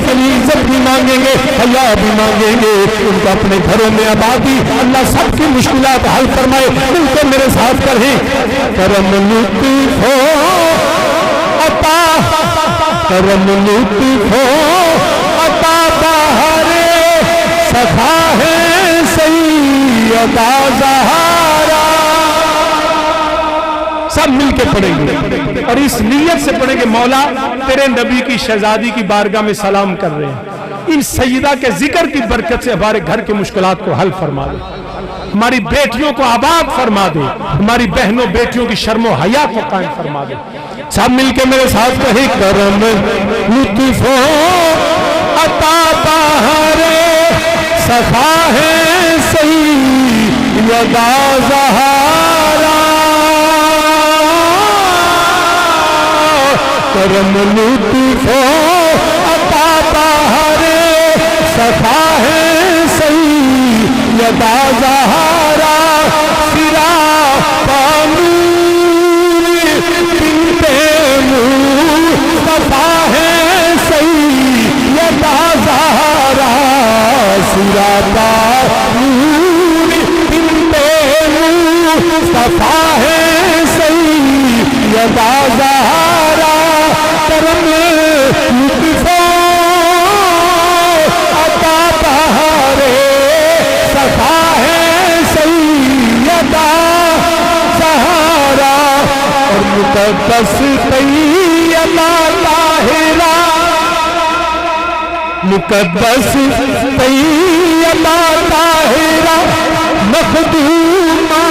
کے لیے عزت بھی مانگیں گے، حیا بھی مانگیں گے، ان کو اپنے گھروں میں آبادی، اللہ سب کی مشکلات حل فرمائے۔ ان کو میرے ساتھ کہیں کرم لطف ہو عطا، کرم لطف ہو عطا بہار سخا ہے سیدہ زہرا۔ سب مل کے پڑھیں گے اور اس نیت سے پڑھیں گے مولا تیرے نبی کی شہزادی کی بارگاہ میں سلام کر رہے ہیں، ان سیدہ کے ذکر کی برکت سے ہمارے گھر کے مشکلات کو حل فرما دے، ہماری بیٹیوں کو آباد فرما دے، ہماری بہنوں بیٹیوں کی شرم و حیا کو قائم فرما دے۔ سب مل کے میرے ساتھ کہیں کرم لطف ہو عطا بہار سخا ہے سیدہ زہرا، کرم لطف ہو عطا بہار سخا ہے سیدہ زہرا، سرا پانور بنت مصطفیٰ ہے سیدہ زہرا، سرا پانور بنت مصطفیٰ ہے سیدہ زہرا، کرم لطف عطا بہار سخا ہے سیدہ زہرا، اور مقدس طیبہ طاہرہ، مقدس طیبہ طاہرہ مخدومہ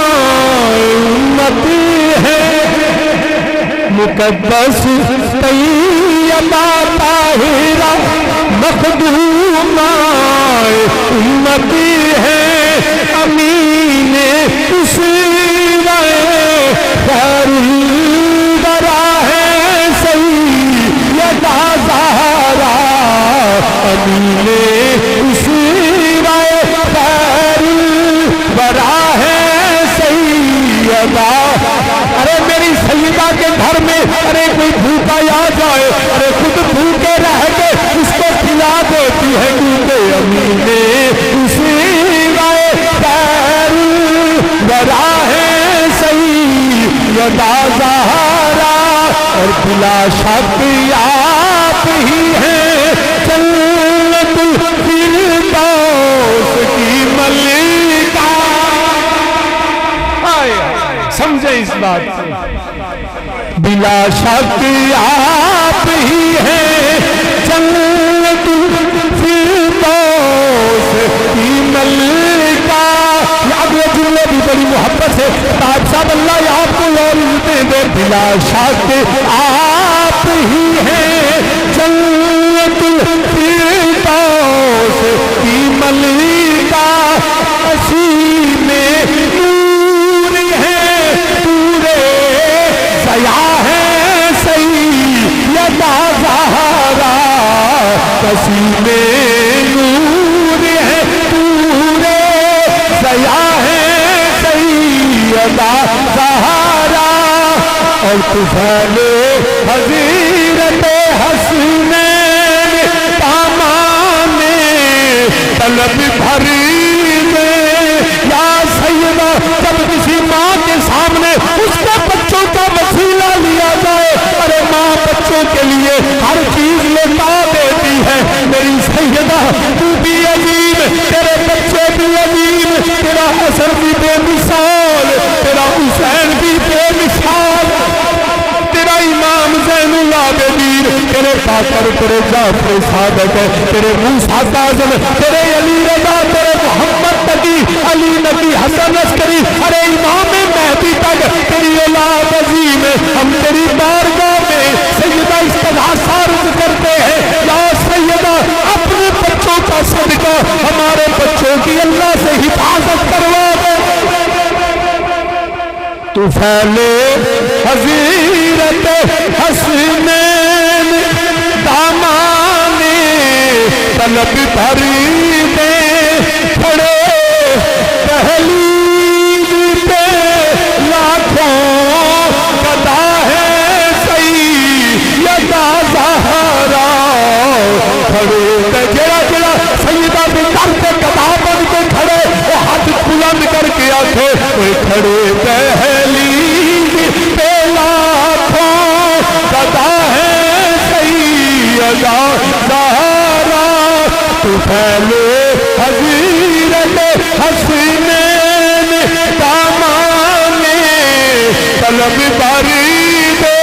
امت ہے، مقدس طیبہ طاہرہ مخدومہ امت ہے، امین اسرائے خیر الورا ہے سیدہ زہرا، امین اسرائے خیر الورا ہے سیدہ۔ ارے میری سیدہ کے گھر میں ارے کوئی بھوکا آ جائے، ارے خود بھوکے رہ کے اس کو کھلا دیتی ہے، کیونکہ امین اسرائے خیر الورا ہے سیدہ زہرا، اور بلا شک آپ ہی ہیں جنت الفردوس کی ملکہ۔ سمجھے اس بات سے، بلا شک آپ ہی ہیں جنت الفردوس کی ملکہ۔ یہ جملے بھی بڑی محبت سے تاج صاحب اللہ آپ کو اور دے دے، بلا شک آپ ہی ہیں جنت الفردوس کی ملکہ، اسی میں نور ہے پورے ضیاء ہے سیدہ زہرا، اسی میں نور ہے پورے ضیاء ہے سیدہ زہرا، اور طفیل حضرت حسنین داماد طلب بھری دے یا سیدہ جب کسی ماں کے سامنے اس کے بچوں کا وسیلہ لیا جائے ارے ماں بچوں کے لیے ہر چیز لوٹا دیتی ہے میری سیدہ تو بھی عظیم تیرے بچے بھی عظیم تیرا حسن بھی بے مثال تیرا حسین بھی بے مثال تیرا امام زین العابدین تیرے باقر تیرے جعفر صادق تیرے موسیٰ کاظم تیرے علی رضا تیرے محمد تقی علی نبی حسن عسکری ارے امام مہدی تک تیری اولاد عظیم ہم تیری بارگاہ میں سیدہ استغاثہ عرض کرتے ہیں یا سیدہ اپنے بچوں کا صدقہ ہمارے بچوں کی اللہ سے حفاظت کروا دے تو پھیلے حضیرت حسنین دامان طلب بھری دے پڑے دہلیز پہ لاکھوں گدا ہے سیدہ زہرا کھڑے جڑا جڑا سیدہ بکر کے گدا بن کے کھڑے وہ ہاتھ بلند کر کے آکھے وہ کھڑے دہلیز پہ لاکھوں گدا ہے سیدہ زہرا تو پھیلے حضیرت حسنین دامان طلب بھری دے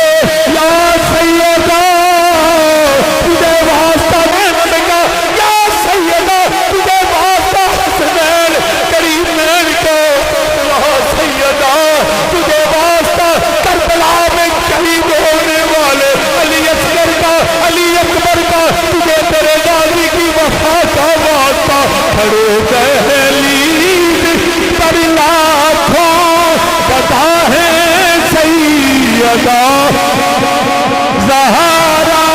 یا سیدہ تجھے واسطہ میں کہا یا سیدہ تجھے واسطہ حسنین کریمین کو یا سیدہ تجھے واسطہ کربلا میں شہید ہونے والے علی اصغر کا علی اکبر کا تجھے تیرے غازی کی وفا کا واسطہ کھڑے دہلیز پر لاکھوں گدا ہے سیدہ زہرا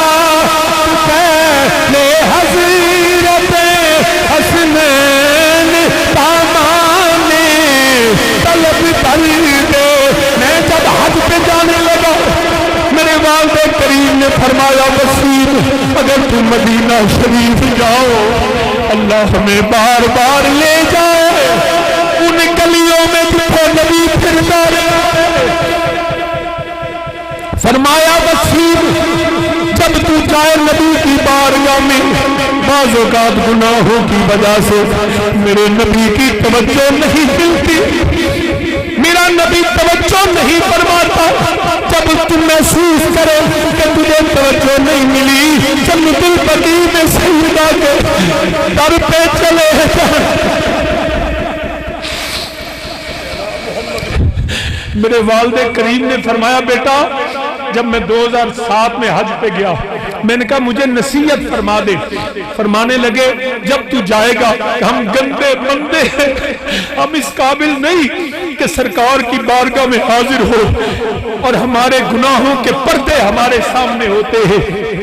پہلے حضرت حسنین دامان طلب بھری دے میں جب حج پہ جانے لگا میرے والد کریم نے فرمایا وسیم اگر تم مدینہ شریف جاؤ اللہ ہمیں بار بار لے جائے ان گلیوں میں جتنے نبی پھرتا رہے فرمایا وسیم جب تو جائے نبی کی بارگاہ میں بعض اوقات گناہوں کی وجہ سے میرے نبی کی توجہ نہیں ملتی میرا نبی توجہ نہیں فرماتا جب تم محسوس کرے کہ تجھے توجہ نہیں ملی جنت البقیع میں سیدہ کے در پہ چلے میرے والد کریم نے فرمایا بیٹا جب میں 2007 میں حج پہ گیا میں نے کہا مجھے نصیحت فرما دے فرمانے لگے جب تو جائے گا ہم گندے بندے ہیں ہم اس قابل نہیں کہ سرکار کی بارگاہ میں حاضر ہو اور ہمارے گناہوں کے پردے ہمارے سامنے ہوتے ہیں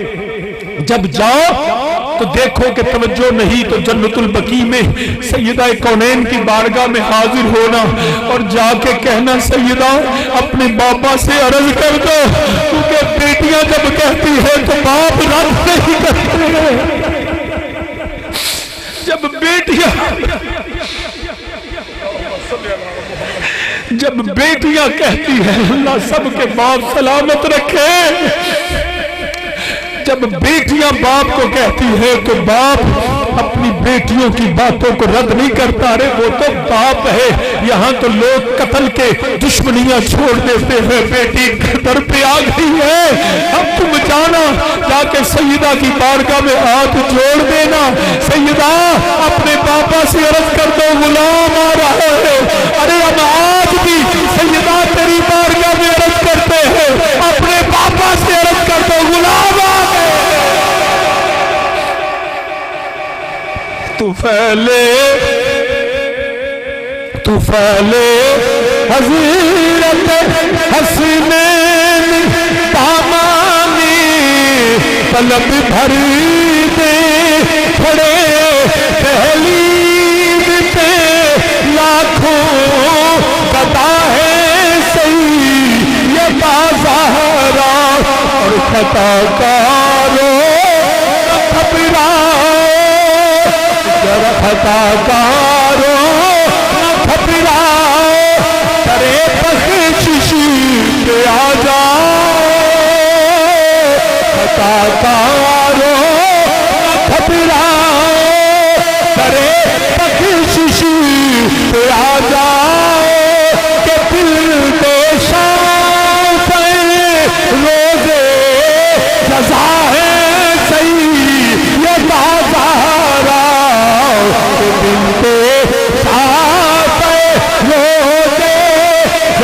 جب جاؤ تو دیکھو کہ توجہ نہیں تو جنت البقیع میں سیدہ کونین کی بارگاہ میں حاضر ہونا اور جا کے کہنا سیدہ اپنے باپا سے عرض کر دو کیونکہ بیٹیاں جب کہتی ہیں تو باپ رد نہیں کرتے جب بیٹیاں کہتی ہیں اللہ سب کے باپ سلامت رکھے جب بیٹیاں باپ کو کہتی ہے تو باپ اپنی بیٹیوں کی باتوں کو رد نہیں کرتا رہے وہ تو باپ ہے یہاں تو لوگ قتل کے دشمنیاں چھوڑ دیتے ہیں بیٹی در پہ آ گئی ہے اب تم جانا جا کے سیدہ کی بارگاہ میں ہاتھ جوڑ دینا سیدہ اپنے باپا سے عرض کر دو غلام آ رہا ہے ارے ہم آج بھی سیدہ تیری بارگاہ میں عرض کرتے ہیں اپنے باپا سے عرض کر دو غلام آ تو پھیلے حضرت حسنین دامانی طلب بھری دے کھڑے دہلیز پہ لاکھوں گدا ہے سیدہ زہرا اور خطا کاروں خطا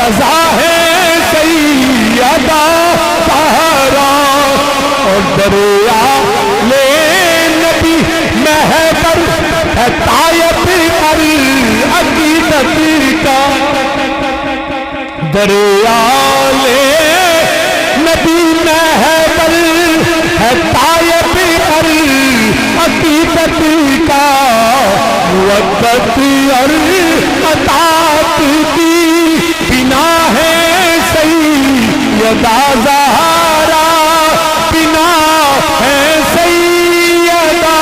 رضا ہے سیدہ زہرا اور دریا لے نبی محبر ہے طائف پر عقیدت کا دریا لے نبی محبر ہے طائف پر عقیدت کا محبت اور اطاعت کی بنا ہے سیدہ زہرا بنا ہے سیدہ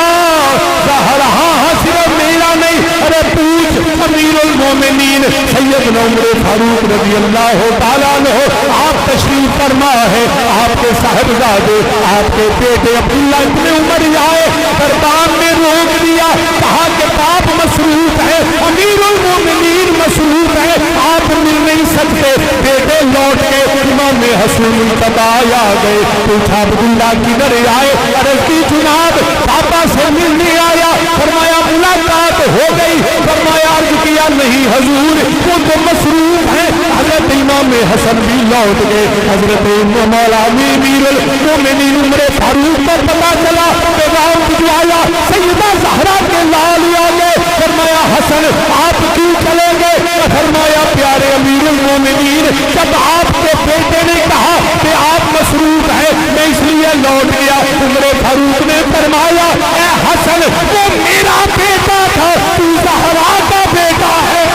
زہرا ہاں صرف میرا نہیں ارے پوچھ امیر المومنین سیدنا عمر فاروق رضی اللہ تعالیٰ عنہ آپ تشریف فرما ہے آپ کے صاحبزادے آپ کے بیٹے عبداللہ ابن عمر آئے دربار میں روک دیا کہا کہ باپ مصروف ہے امیر المومنین مصروف ہے آپ مل نہیں سکتے بیٹے لوٹ کے امام حسن القضاء آ گئے پوچھا عبداللہ کدھر آئے عرض کی جناب پاپا سے ملنے آیا فرمایا ملاقات ہو گئی فرمایا عرض کیا نہیں حضور وہ تو مصروف ہے حضرت امام حسن بھی لوٹ گئے حضرت مولا امیر المومنین عمر فاروق کو پتا چلا پیغام بھجوایا سیدہ زہرا کے لال آ گئے فرمایا حسن آپ کیوں چلیں گے فرمایا پیارے امیر المومنین جب آپ کے بیٹے نے کہا کہ آپ مصروف ہیں میں اس لیے لوٹ گیا عمر فاروق نے فرمایا اے حسن وہ میرا بیٹا تھا تو زہرا کا بیٹا ہے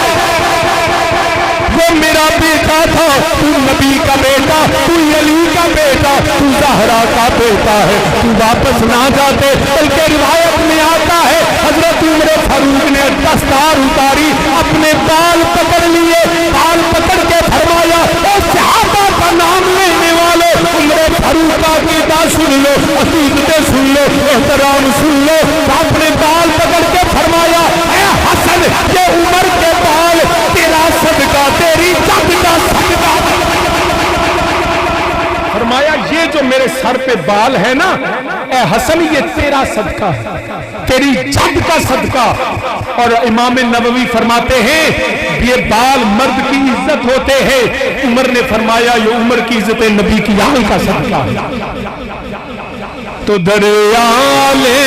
وہ میرا بیٹا تھا تو نبی کا بیٹا تو علی کا بیٹا تو زہرا کا بیٹا ہے تو واپس نہ جاتے بلکہ روایت میں آتا ہے حضرت عمر فاروق نے دستار اتاری اپنے بال پکڑ لیے بال پکڑ کے فرمایا اے صحابہ کا نام لینے والے عمر فاروق کا عقیدہ سن لو عقیدتیں سن لو احترام سن لو اپنے بال پکڑ کے فرمایا اے حسن یہ عمر کے بال تیرا صدقہ تیری جد کا صدقہ فرمایا یہ جو میرے سر پہ بال ہے نا اے حسن یہ تیرا صدقہ ہے تیری جد کا صدقہ اور امام نووی فرماتے ہیں یہ بال مرد کی عزت ہوتے ہیں عمر نے فرمایا یہ عمر کی عزت نبی کی آل کا صدقہ ہے تو دریا لے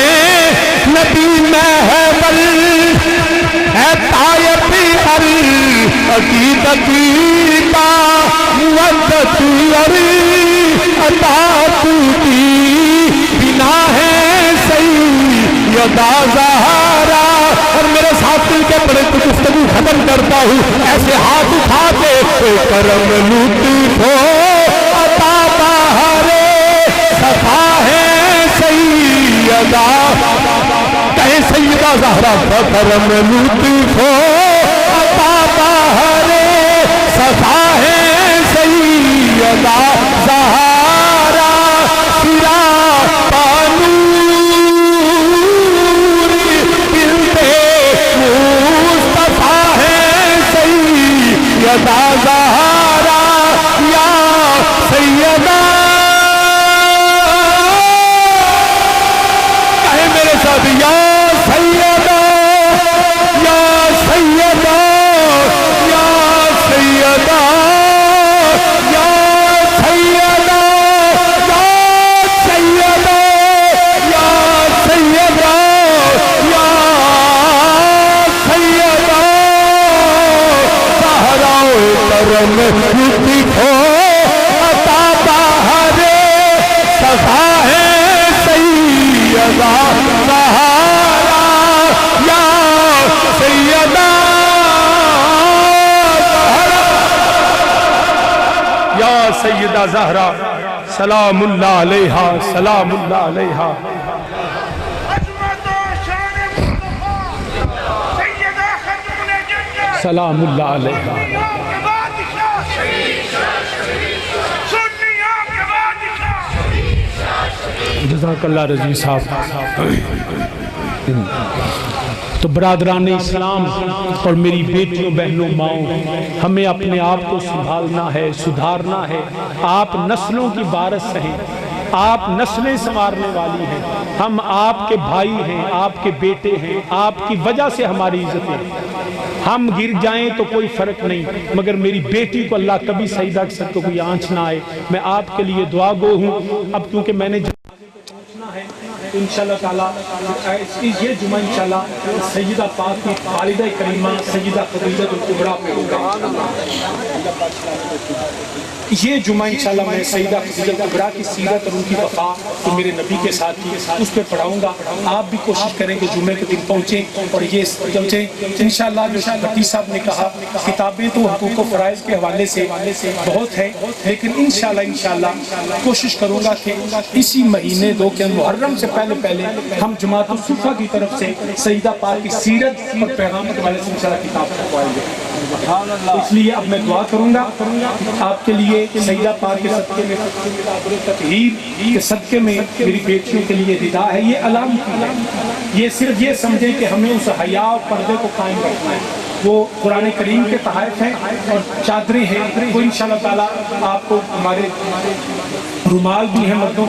نبی محبل ہے طائف پر عقیدت کا مودت اور اطاعت کی بنا ہے سیدہ زہرا اور میرے ساتھی کے بڑے گفتگو ختم کرتا ہوں ایسے ہاتھ اٹھا کے کرم لطف ہو عطا بہار صفا ہے سیدہ کہیں سیدہ زہرا کرم لطف ہو عطا بہار صفا ہے سیدہ زہرا سرا پانور بنتے مصطفیٰ ہے سیدہ زہرا یا سیدہ کہے میرے ساتھ یا سیدہ یا سیدہ یا سیدہ یا سیدہ یا سیدہ یا سیدہ زہرا کرم لطف ہو عطا بہار صفا ہے سیدہ زہرا یا سیدہ یا سیدہ زہرا سلام اللہ علیہا سلام اللہ علیہا عظمت و شان مصطفیٰ سیدہ خاتون جنت سلام اللہ علیہا سنیوں کے بادشاہ سنیوں کے بادشاہ جزاک اللہ رضوی صاحب تو برادران اسلام اور میری بیٹیوں بہنوں ماؤں ہمیں اپنے آپ کو سنبھالنا ہے سدھارنا ہے آپ نسلوں کی وارث ہیں آپ نسلیں سنوارنے والی ہیں، ہم آپ کے بھائی ہیں، آپ کے بیٹے ہیں، آپ کی وجہ سے ہماری عزت ہے۔ ہم گر جائیں تو کوئی فرق نہیں، مگر میری بیٹی کو اللہ کبھی سجدہ کے ساتھ کوئی آنچ نہ آئے۔ میں آپ کے لیے دعا گو ہوں۔ اب کیونکہ میں نے پہنچنا ہے تو انشاءاللہ تعالیٰ یہ جمعہ انشاءاللہ سیدہ پاک کی والدہ کریمہ سیدہ خدیجہ الکبریٰ پہ ہوگا۔ یہ جمعہ انشاءاللہ میں سیدہ خدیجہ الکبریٰ کی سیرت اور ان کی وفا تو میرے نبی کے ساتھ کی اس پہ پڑھاؤں گا۔ آپ بھی کوشش کریں کہ جمعے کے دن پہنچیں اور یہ پہنچیں انشاءاللہ۔ جو بھٹی صاحب نے کہا کتابیں تو حقوق و فرائض کے حوالے سے بہت ہے، لیکن انشاءاللہ کوشش کروں گا کہ اسی مہینے 2 کے محرم سے پہلے ہم جماعت الصفا کی طرف سے سیدہ پاک کی سیرت اور پیغام کے حوالے سے انشاءاللہ کتاب چھپوائیں گے۔ اس لیے اب میں دعا کروں گا آپ کے لیے سیدہ پاک کے صدقے میں تطہیر کے صدقے میں میری بیٹیوں کے لیے رضا ہے۔ یہ علامت ہے، یہ صرف یہ سمجھیں کہ ہمیں اس حیا اور پردے کو قائم رکھنا ہے۔ وہ قرآن کریم کے تحائف ہیں اور چادریں ہیں، وہ انشاءاللہ تعالیٰ آپ کو ہمارے رومال بھی ہیں مردوں